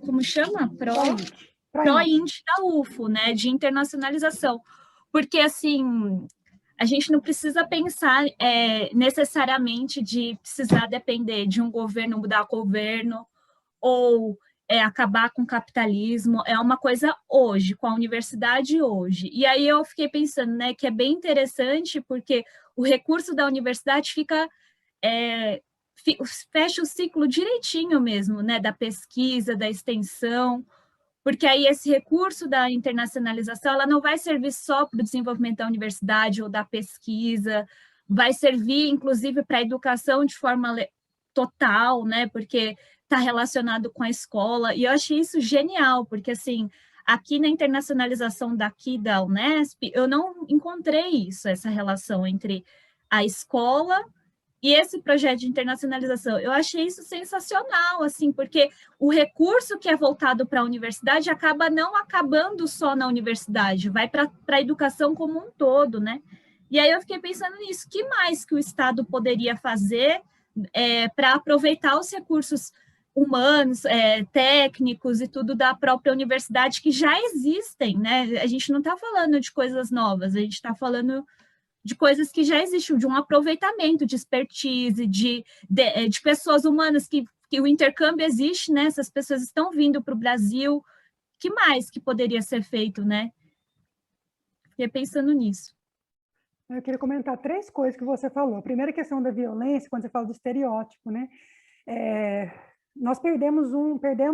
como chama? ProInt da UFO, né, de internacionalização, porque, assim, a gente não precisa pensar necessariamente de precisar depender de um governo, mudar o governo, ou acabar com o capitalismo, é uma coisa hoje, com a universidade hoje. E aí eu fiquei pensando, né, que é bem interessante, porque o recurso da universidade fecha o ciclo direitinho mesmo, né, da pesquisa, da extensão, porque aí esse recurso da internacionalização, ela não vai servir só para o desenvolvimento da universidade ou da pesquisa, vai servir, inclusive, para a educação de forma total, né, porque está relacionado com a escola, e eu achei isso genial, porque, assim, aqui na internacionalização daqui da Unesp, eu não encontrei essa relação entre a escola e esse projeto de internacionalização. Eu achei isso sensacional, assim, porque o recurso que é voltado para a universidade acaba não acabando só na universidade, vai para a educação como um todo, né? E aí eu fiquei pensando nisso, que mais que o Estado poderia fazer para aproveitar os recursos humanos, técnicos e tudo da própria universidade que já existem, né? A gente não está falando de coisas novas, a gente está falando de coisas que já existem, de um aproveitamento, de expertise, de pessoas humanas que o intercâmbio existe, né? Essas pessoas estão vindo para o Brasil. Que mais que poderia ser feito, né? Fiquei pensando nisso. Eu queria comentar 3 coisas que você falou. A primeira questão da violência, quando você fala do estereótipo, né? Nós perdemos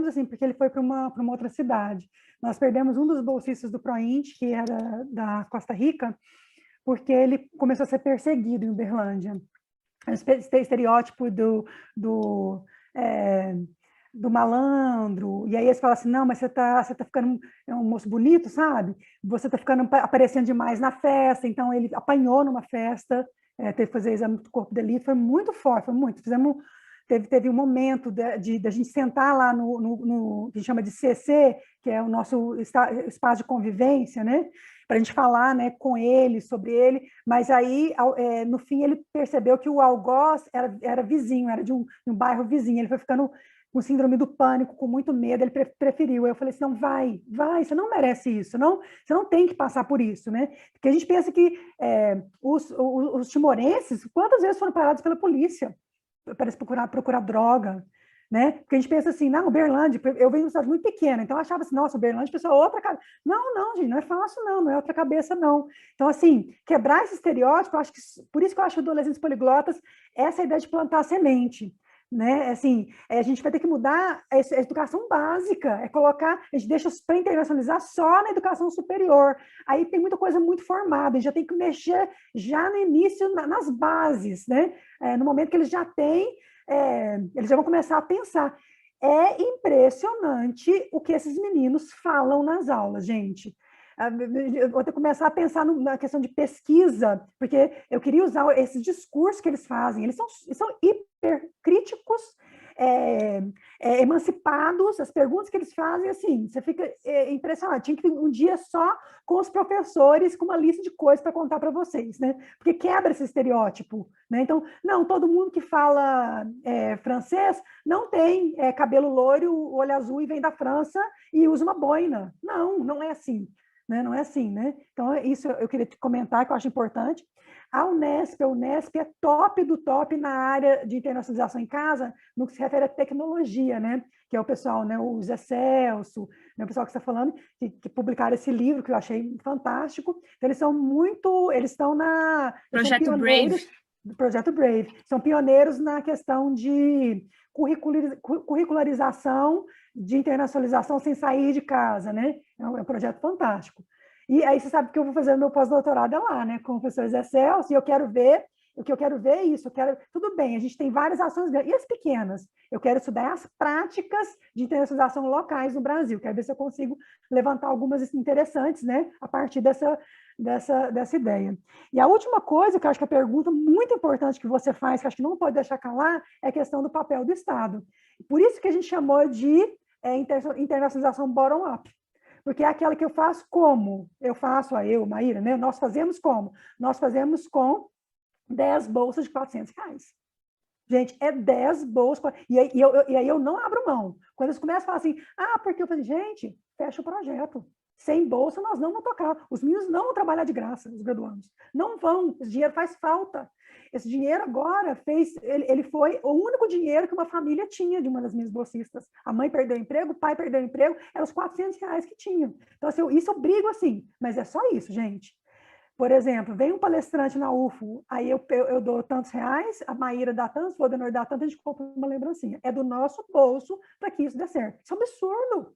assim, porque ele foi para uma outra cidade. Nós perdemos um dos bolsistas do ProInt, que era da Costa Rica, porque ele começou a ser perseguido em Uberlândia. Esse estereótipo do malandro, e aí eles falam assim, não, mas você tá ficando um moço bonito, sabe? Você tá ficando aparecendo demais na festa, então ele apanhou numa festa, teve que fazer exame do corpo de delito, foi muito forte, foi muito. Teve um momento da gente sentar lá no que a gente chama de CC, que é o nosso espaço de convivência, né? Para a gente falar, né, com ele, sobre ele, mas aí, no fim, ele percebeu que o algoz era vizinho, era de um bairro vizinho, ele foi ficando com síndrome do pânico, com muito medo, ele preferiu. Eu falei assim, não, vai, você não merece isso, não, você não tem que passar por isso, né? Porque a gente pensa que os timorenses, quantas vezes foram parados pela polícia para procurar droga, né? Porque a gente pensa assim, não, Uberlândia, eu venho de uma cidade muito pequena, então eu achava assim, nossa, Uberlândia, pessoal, outra cabeça. Não, gente, não é fácil, não é outra cabeça, não. Então, assim, quebrar esse estereótipo, eu acho que, por isso que eu acho que adolescentes poliglotas, essa ideia de plantar semente, né? Assim, a gente vai ter que mudar a educação básica, colocar, a gente deixa para internacionalizar só na educação superior. Aí tem muita coisa muito formada, a gente já tem que mexer já no início, nas bases, né? No momento que eles já têm, eles já vão começar a pensar. É impressionante o que esses meninos falam nas aulas, gente. Eu vou ter que começar a pensar na questão de pesquisa, porque eu queria usar esse discurso que eles fazem. Eles são hipercríticos, emancipados, as perguntas que eles fazem, assim, você fica impressionado. Tinha que ter um dia só com os professores, com uma lista de coisas para contar para vocês, né? Porque quebra esse estereótipo, né? Então, não, todo mundo que fala francês não tem cabelo loiro, olho azul e vem da França e usa uma boina. Não é assim. Né? Não é assim, né? Então, isso eu queria te comentar, que eu acho importante. A Unesp é top do top na área de internacionalização em casa, no que se refere à tecnologia, né? Que é o pessoal, né? O Zé Celso, né? O pessoal que está falando, que publicaram esse livro, que eu achei fantástico. Então, eles estão na... Projeto Brave. Projeto Brave. São pioneiros na questão de curricularização, de internacionalização sem sair de casa, né? É um projeto fantástico. E aí você sabe que eu vou fazer meu pós-doutorado lá, né? Com o professor Zé Celso, e o que eu quero ver é isso, tudo bem, a gente tem várias ações grandes, e as pequenas? Eu quero estudar as práticas de internacionalização locais no Brasil, quero ver se eu consigo levantar algumas interessantes, né? A partir dessa ideia. E a última coisa, que eu acho que a pergunta muito importante que você faz, que eu acho que não pode deixar calar, é a questão do papel do Estado. Por isso que a gente chamou de internacionalização bottom-up, porque é aquela que eu faço como? Maíra, né? Nós fazemos como? Nós fazemos com 10 bolsas de R$400. Gente, 10 bolsas. E aí eu não abro mão. Quando eles começam a falar assim, porque eu falei, gente, fecha o projeto. Sem bolsa, nós não vamos tocar. Os meninos não vão trabalhar de graça, os graduandos. Não vão, esse dinheiro faz falta. Esse dinheiro agora ele foi o único dinheiro que uma família tinha de uma das minhas bolsistas. A mãe perdeu o emprego, o pai perdeu o emprego, eram os R$400 que tinham. Então, assim, isso eu brigo assim, mas é só isso, gente. Por exemplo, vem um palestrante na UFO, aí eu dou tantos reais, a Maíra dá tantos, o Odenor dá tanto, a gente compra uma lembrancinha. É do nosso bolso para que isso dê certo. Isso é um absurdo.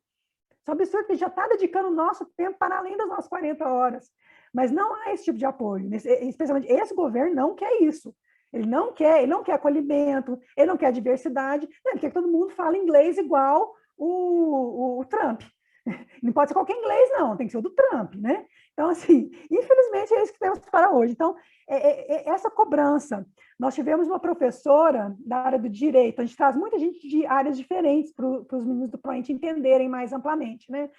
Isso é um absurdo, porque já está dedicando o nosso tempo para além das nossas 40 horas. Mas não há esse tipo de apoio. Especialmente esse governo não quer isso. Ele não quer acolhimento, ele não quer diversidade, ele quer que todo mundo fale inglês igual o Trump. Não pode ser qualquer inglês, não, tem que ser o do Trump, né? Então, assim, infelizmente é isso que temos para hoje. Então, essa cobrança. Nós tivemos uma professora da área do direito, a gente traz muita gente de áreas diferentes para os meninos do ProEnt entenderem mais amplamente, né?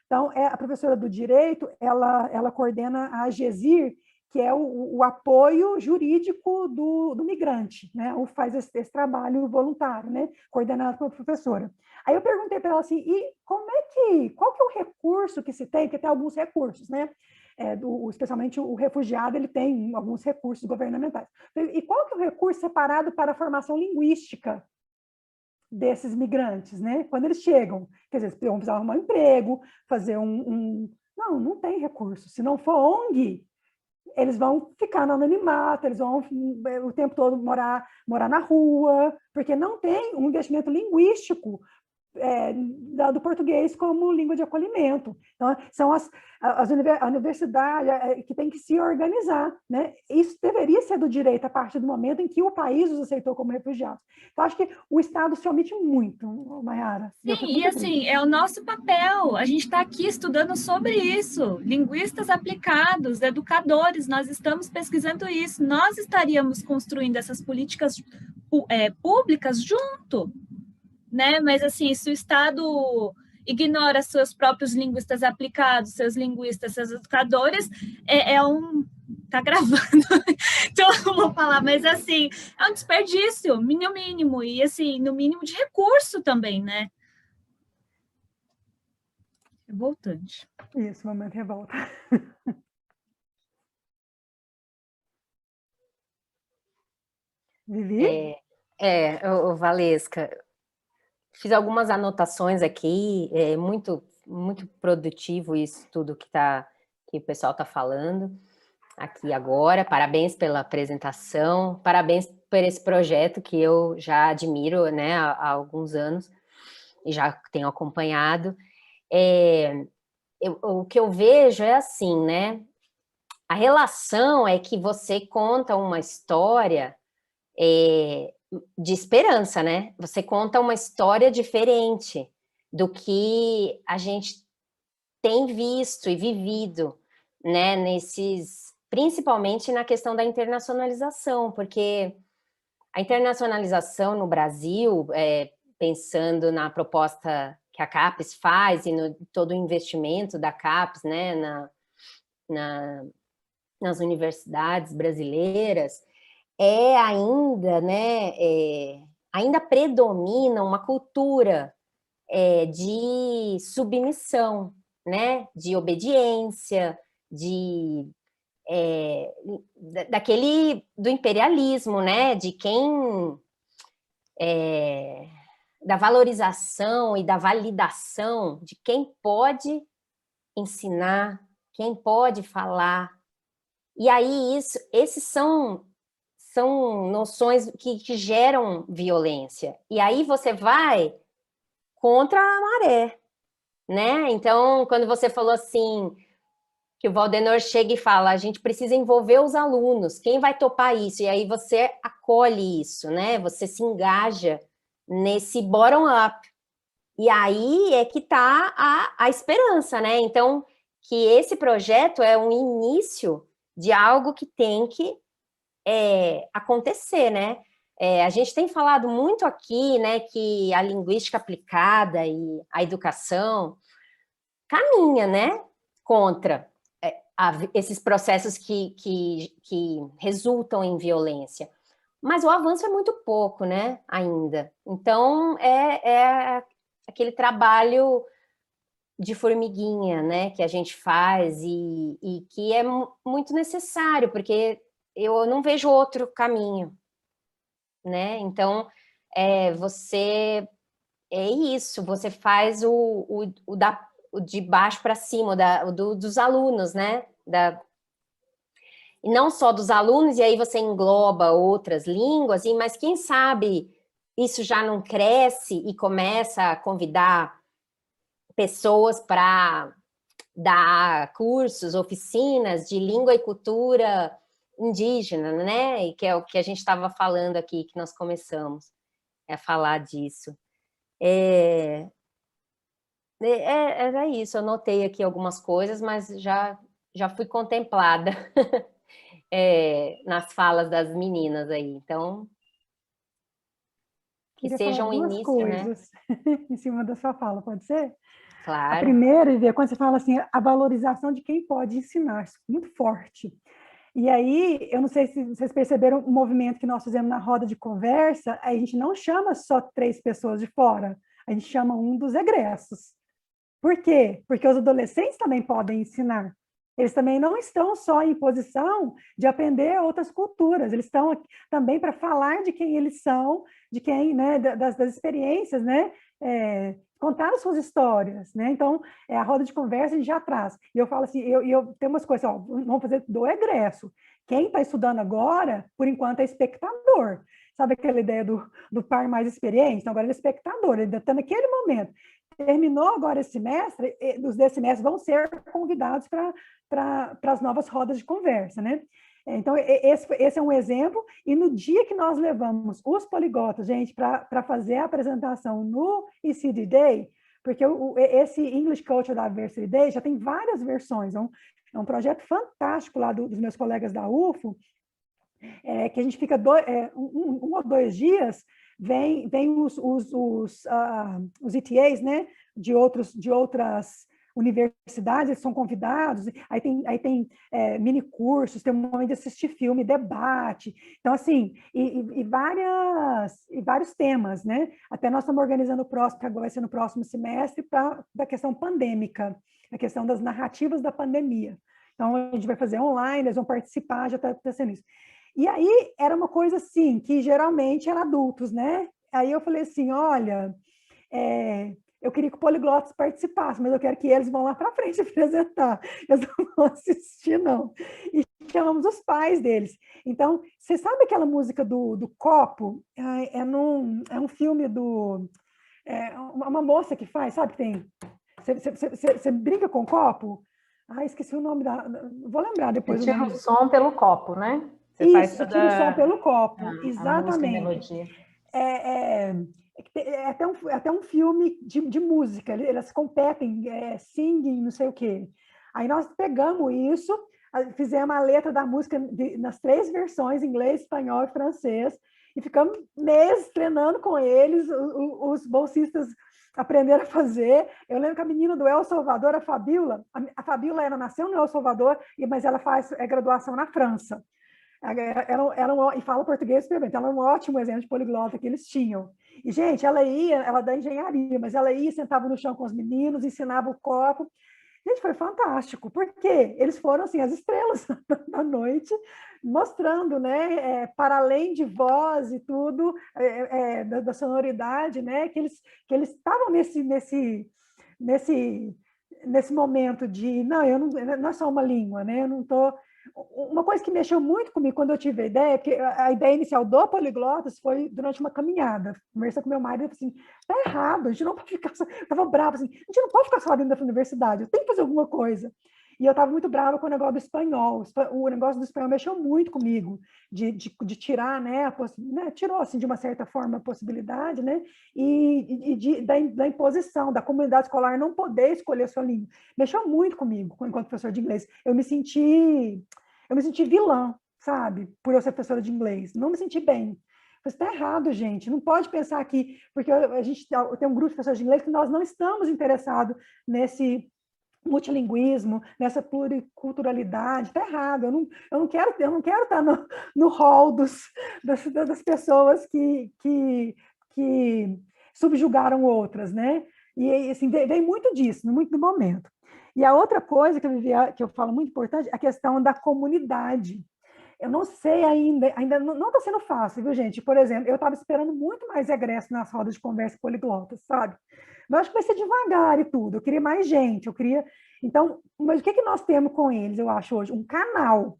Então, a professora do direito, ela coordena a AGESIR, que é o apoio jurídico do migrante, né? Ou faz esse trabalho voluntário, né? Coordenado pela professora. Aí eu perguntei para ela assim, qual que é o recurso que se tem? Porque tem alguns recursos, né? Especialmente o refugiado, ele tem alguns recursos governamentais. E qual que é o recurso separado para a formação linguística desses migrantes, né? Quando eles chegam, quer dizer, vão precisar arrumar um emprego, fazer Não tem recurso. Se não for ONG, eles vão ficar no anonimato, eles vão o tempo todo morar na rua, porque não tem um investimento linguístico do português como língua de acolhimento. Então, são a universidade que tem que se organizar, né? Isso deveria ser do direito a partir do momento em que o país os aceitou como refugiados. Então, acho que o Estado se omite muito, Mayara. Sim, e assim, é o nosso papel. A gente está aqui estudando sobre isso. Linguistas aplicados, educadores, nós estamos pesquisando isso. Nós estaríamos construindo essas políticas públicas junto, né? Mas, assim, se o Estado ignora seus próprios linguistas aplicados, seus linguistas, seus educadores, tá gravando, então eu vou falar, mas assim, é um desperdício, no mínimo, e assim, no mínimo de recurso também, né? Revoltante. Isso, momento revolta. Vivi? Valesca, fiz algumas anotações aqui, muito produtivo isso tudo que o pessoal está falando aqui agora. Parabéns pela apresentação, parabéns por esse projeto que eu já admiro, né, há alguns anos e já tenho acompanhado. O que eu vejo é assim, né? A relação é que você conta uma história de esperança, né? Você conta uma história diferente do que a gente tem visto e vivido, né? Principalmente na questão da internacionalização, porque a internacionalização no Brasil, pensando na proposta que a CAPES faz e no todo o investimento da CAPES, né, nas universidades brasileiras, ainda, né, ainda predomina uma cultura de submissão, né, de obediência, do imperialismo, né, de quem da valorização e da validação de quem pode ensinar, quem pode falar. E aí esses são noções que geram violência. E aí você vai contra a maré, né? Então, quando você falou assim, que o Valdenor chega e fala, a gente precisa envolver os alunos, quem vai topar isso? E aí você acolhe isso, né? Você se engaja nesse bottom-up. E aí é que está a esperança, né? Então, que esse projeto é um início de algo que tem que acontecer, né? A gente tem falado muito aqui, né, que a linguística aplicada e a educação caminha, né, contra esses processos que resultam em violência. Mas o avanço é muito pouco, né, ainda. Então, aquele trabalho de formiguinha, né, que a gente faz e que é muito necessário, porque eu não vejo outro caminho, né? Então, você você faz o de baixo para cima, dos alunos, né? E não só dos alunos, e aí você engloba outras línguas, mas quem sabe isso já não cresce e começa a convidar pessoas para dar cursos, oficinas de língua e cultura indígena, né? E que é o que a gente estava falando aqui, que nós começamos a falar disso. Era isso, eu notei aqui algumas coisas, mas já fui contemplada nas falas das meninas aí, então que seja um início, coisas, né? Em cima da sua fala, pode ser? Claro. A primeira, Ivê, quando você fala assim, a valorização de quem pode ensinar, muito forte. E aí, eu não sei se vocês perceberam o movimento que nós fizemos na roda de conversa, a gente não chama só 3 pessoas de fora, a gente chama um dos egressos. Por quê? Porque os adolescentes também podem ensinar. Eles também não estão só em posição de aprender outras culturas, eles estão aqui também para falar de quem eles são, de quem, né, das experiências, né, contar as suas histórias, né? Então, a roda de conversa a gente já traz. E eu falo assim, eu tenho umas coisas, ó, vamos fazer do egresso. Quem está estudando agora, por enquanto, é espectador. Sabe aquela ideia do par mais experiente? Então, agora ele é espectador, ele está naquele momento. Terminou agora esse semestre, os desse semestre vão ser convidados para as novas rodas de conversa, né? Então, esse é um exemplo, e no dia que nós levamos os poliglotas, gente, para fazer a apresentação no ECD Day, porque esse English Cultural Diversity Day já tem várias versões, é um projeto fantástico lá dos meus colegas da UFO, que a gente fica um ou 2 dias, vem os ETAs, né, de outras universidades, eles são convidados, aí tem mini cursos, tem um momento de assistir filme, debate, então assim, e vários temas, né? Até nós estamos organizando o próximo, que agora vai ser no próximo semestre, da questão pandêmica, a questão das narrativas da pandemia. Então, a gente vai fazer online, eles vão participar, já está sendo isso. E aí, era uma coisa assim, que geralmente era adultos, né? Aí eu falei assim, olha, eu queria que o Poliglotas participasse, mas eu quero que eles vão lá para frente apresentar. Eles não vão assistir, não. E chamamos os pais deles. Então, você sabe aquela música do Copo? É um filme uma moça que faz, sabe que tem... Você brinca com o copo? Esqueci o nome vou lembrar depois. Você tira o som pelo copo, né? Isso, tira o som pelo copo, exatamente. É até um filme de música, elas competem, singing, não sei o quê. Aí nós pegamos isso, fizemos a letra da música nas 3 versões, inglês, espanhol e francês, e ficamos meses treinando com eles, os bolsistas aprenderam a fazer. Eu lembro que a menina do El Salvador, a Fabiola, ela nasceu no El Salvador, mas ela faz graduação na França. E fala português super bem, então ela é um ótimo exemplo de poliglota que eles tinham. E, gente, ela da engenharia, mas ela ia, sentava no chão com os meninos, ensinava o copo. Gente, foi fantástico, porque eles foram, assim, as estrelas da noite, mostrando, né, para além de voz e tudo, da sonoridade, né, que eles estavam nesse momento de, não é só uma língua, né, eu não estou... Uma coisa que mexeu muito comigo quando eu tive a ideia, porque a ideia inicial do Poliglotas foi durante uma caminhada, conversando com meu marido, eu falei assim, tá errado, a gente não pode ficar, eu estava brava, assim, a gente não pode ficar só dentro da universidade, eu tenho que fazer alguma coisa. E eu estava muito brava com o negócio do espanhol, o negócio do espanhol mexeu muito comigo, de tirar, né, tirou, assim, de uma certa forma a possibilidade, né, da imposição, da comunidade escolar não poder escolher a sua língua. Mexeu muito comigo, enquanto professor de inglês. Eu me senti vilã, sabe, por eu ser professora de inglês. Não me senti bem. Mas está errado, gente. Não pode pensar que... Porque a gente tem um grupo de professores de inglês que nós não estamos interessados nesse multilinguismo, nessa pluriculturalidade. Está errado. Eu não quero estar no hall das pessoas que subjugaram outras, né? E assim, vem muito disso, muito do momento. E a outra coisa que eu falo muito importante é a questão da comunidade. Eu não sei ainda não está sendo fácil, viu, gente? Por exemplo, eu estava esperando muito mais egresso nas rodas de conversa poliglotas, sabe? Mas acho que vai ser devagar e tudo. Eu queria mais gente, Então, mas o que nós temos com eles, eu acho, hoje? Um canal.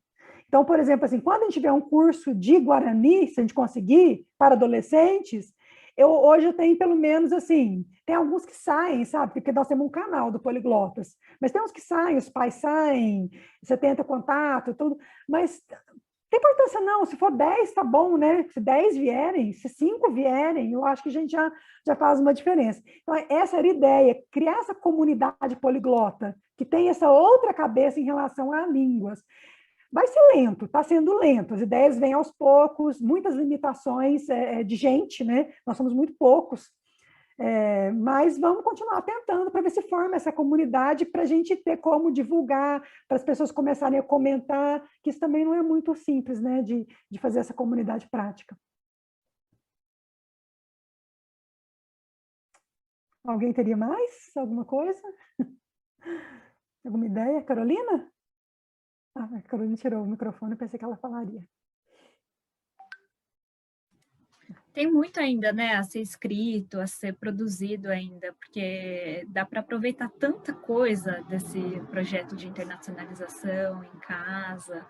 Então, por exemplo, assim, quando a gente tiver um curso de Guarani, se a gente conseguir, para adolescentes, hoje eu tenho pelo menos, assim, tem alguns que saem, sabe? Porque nós temos um canal do Poliglotas, mas tem uns que saem, os pais saem, você tenta contato, tudo, mas tem importância não, se for 10, tá bom, né? Se 10 vierem, se 5 vierem, eu acho que a gente já faz uma diferença. Então, essa era a ideia, criar essa comunidade poliglota, que tem essa outra cabeça em relação a línguas. Vai ser lento, está sendo lento, as ideias vêm aos poucos, muitas limitações de gente, né? Nós somos muito poucos, mas vamos continuar tentando para ver se forma essa comunidade para a gente ter como divulgar, para as pessoas começarem a comentar, que isso também não é muito simples, né? De fazer essa comunidade prática. Alguém teria mais alguma coisa? Alguma ideia? Carolina? A Carolina tirou o microfone, eu pensei que ela falaria. Tem muito ainda, né, a ser escrito, a ser produzido ainda, porque dá para aproveitar tanta coisa desse projeto de internacionalização em casa.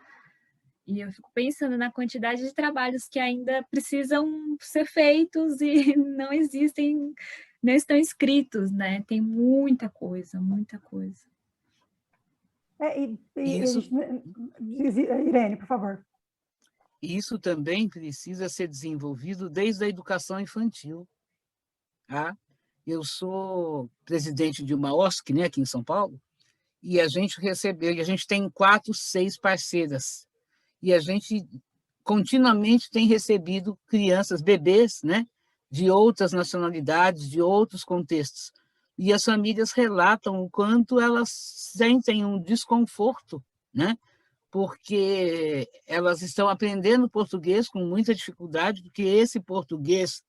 E eu fico pensando na quantidade de trabalhos que ainda precisam ser feitos e não existem, não estão escritos, né? Tem muita coisa, muita coisa. Irene, por favor. Isso também precisa ser desenvolvido desde a educação infantil. Tá? Eu sou presidente de uma OSC, né, aqui em São Paulo, e a gente tem 4, 6 parceiras, e a gente continuamente tem recebido crianças, bebês, né, de outras nacionalidades, de outros contextos, e as famílias relatam o quanto elas sentem um desconforto, né? Porque elas estão aprendendo português com muita dificuldade, porque esse português,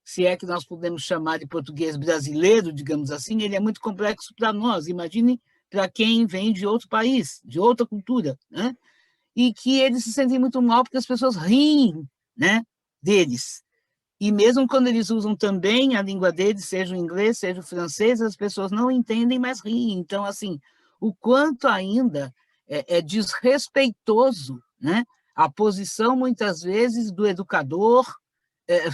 se é que nós podemos chamar de português brasileiro, digamos assim, ele é muito complexo para nós. Imagine para quem vem de outro país, de outra cultura, né? E que eles se sentem muito mal porque as pessoas riem, né, deles. E mesmo quando eles usam também a língua deles, seja o inglês, seja o francês, as pessoas não entendem, mas riem. Então, assim, o quanto ainda é desrespeitoso, né, a posição, muitas vezes, do educador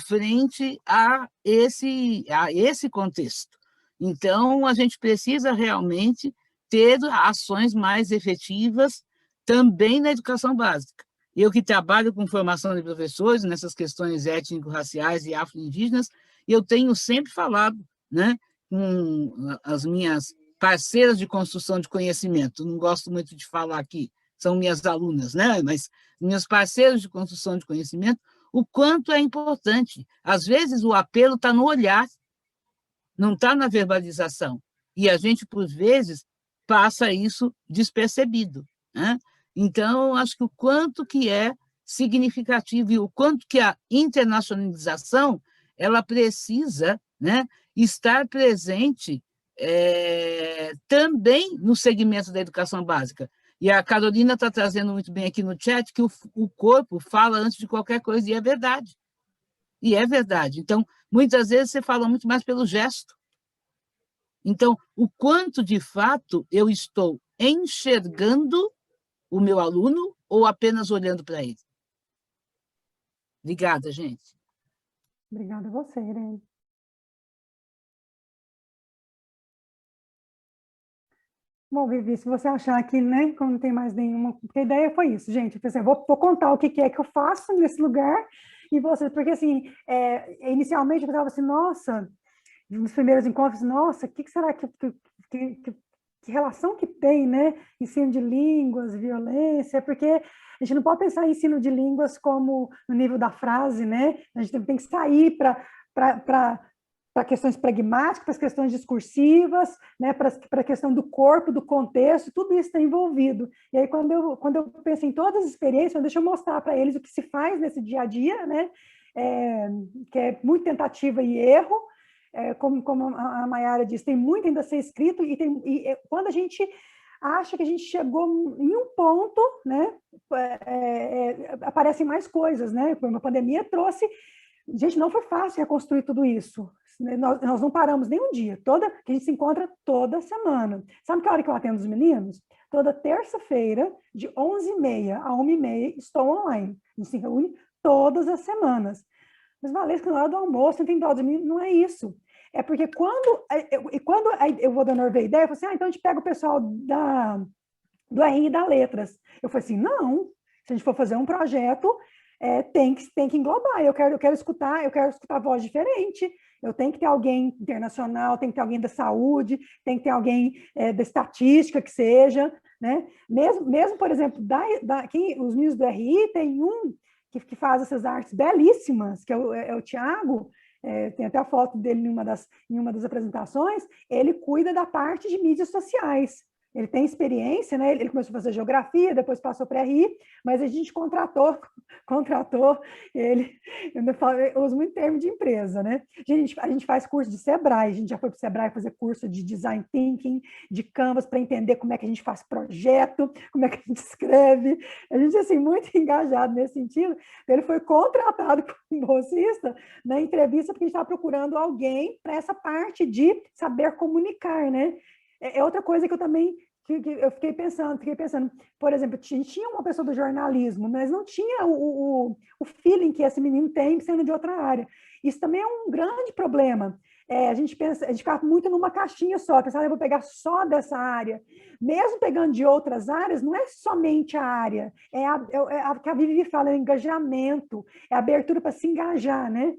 frente a esse contexto. Então, a gente precisa realmente ter ações mais efetivas também na educação básica. Eu que trabalho com formação de professores nessas questões étnico-raciais e afro-indígenas, eu tenho sempre falado, né, com as minhas parceiras de construção de conhecimento, não gosto muito de falar aqui, são minhas alunas, né, mas minhas parceiras de construção de conhecimento, o quanto é importante. Às vezes o apelo está no olhar, não está na verbalização, e a gente, por vezes, passa isso despercebido, né? Então, acho que o quanto que é significativo e o quanto que a internacionalização ela precisa, né, estar presente também no segmento da educação básica. E a Carolina está trazendo muito bem aqui no chat que o corpo fala antes de qualquer coisa, e é verdade. E é verdade. Então, muitas vezes você fala muito mais pelo gesto. Então, o quanto, de fato, eu estou enxergando o meu aluno ou apenas olhando para ele? Obrigada, gente. Obrigada a você, Irene. Bom, Vivi, se você achar que, né, como não tem mais nenhuma... Porque a ideia foi isso, gente. Eu pensei, vou contar o que é que eu faço nesse lugar e você... Porque, assim, inicialmente eu pensava assim, nossa, nos primeiros encontros, nossa, o que será que relação que tem, né? Ensino de línguas, violência, porque a gente não pode pensar em ensino de línguas como no nível da frase, né? A gente tem que sair para questões pragmáticas, para as questões discursivas, né? Para a questão do corpo, do contexto, tudo isso está envolvido. E aí, quando eu penso em todas as experiências, deixa eu mostrar para eles o que se faz nesse dia a dia, né? Que é muito tentativa e erro, como a Mayara disse, tem muito ainda a ser escrito, e quando a gente acha que a gente chegou em um ponto, né, aparecem mais coisas, né? A pandemia trouxe... Gente, não foi fácil reconstruir tudo isso. Nós não paramos nem um dia, que a gente se encontra toda semana. Sabe que hora que eu atendo os meninos? Toda terça-feira, de 11h30 a 1h30, estou online. A gente se reúne todas as semanas. Mas, Valesca, na hora do almoço, não tem dó de mim, não é isso. É porque quando eu vou dando a ideia, eu falo assim, então a gente pega o pessoal do RI e da Letras. Eu falei assim, não, se a gente for fazer um projeto, tem que englobar, eu quero escutar voz diferente, eu tenho que ter alguém internacional, tem que ter alguém da saúde, tem que ter alguém da estatística que seja, né? Mesmo por exemplo, os meninos do RI, tem um que faz essas artes belíssimas, que é o Tiago, tem até a foto dele em uma das apresentações, ele cuida da parte de mídias sociais. Ele tem experiência, né? Ele começou a fazer geografia, depois passou para RI, mas a gente contratou ele. Eu uso muito termo de empresa, né? A gente faz curso de Sebrae, a gente já foi para o Sebrae fazer curso de design thinking, de Canvas, para entender como é que a gente faz projeto, como é que a gente escreve. A gente, assim, muito engajado nesse sentido. Ele foi contratado como bolsista na entrevista porque a gente estava procurando alguém para essa parte de saber comunicar, né? É outra coisa que eu também eu fiquei pensando, por exemplo, tinha uma pessoa do jornalismo, mas não tinha o feeling que esse menino tem sendo de outra área. Isso também é um grande problema. A gente fica muito numa caixinha só, pensar, eu vou pegar só dessa área. Mesmo pegando de outras áreas, não é somente a área, é a que a Vivi fala, é o engajamento, é a abertura para se engajar, né?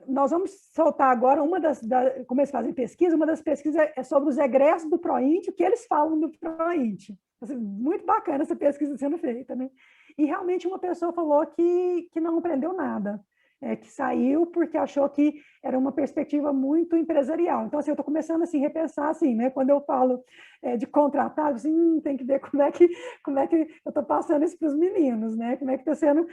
Nós vamos soltar agora como eles fazem pesquisa, uma das pesquisas é sobre os egressos do ProINT, o que eles falam do ProINT. Muito bacana essa pesquisa sendo feita, né? E realmente uma pessoa falou que não aprendeu nada. que saiu porque achou que era uma perspectiva muito empresarial. Então, assim, eu estou começando assim, a repensar, assim, né? Quando eu falo de contratar, assim, tem que ver como é que eu estou passando isso para os meninos, né? Como é que está sendo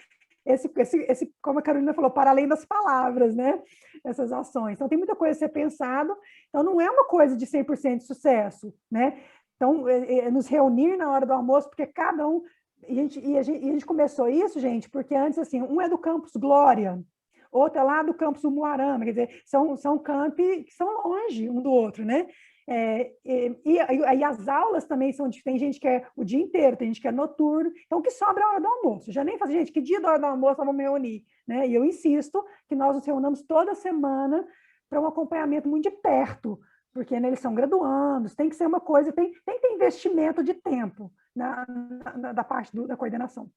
como a Carolina falou, para além das palavras, né? Essas ações. Então, tem muita coisa a ser pensado. Então, não é uma coisa de 100% de sucesso, né? Então, nos reunir na hora do almoço, porque cada um... E a gente começou isso, gente, porque antes, assim, um é do Campus Glória, outro é lá do Campus Umuarama, quer dizer, são campi que são longe um do outro, né? E as aulas também são diferentes, tem gente que é o dia inteiro, tem gente que é noturno, então o que sobra é a hora do almoço. Já nem falo, gente, que dia da hora do almoço nós vamos me reunir, né? E eu insisto que nós nos reunamos toda semana para um acompanhamento muito de perto, porque né, eles são graduandos, tem que ser uma coisa, tem que ter investimento de tempo da parte da coordenação.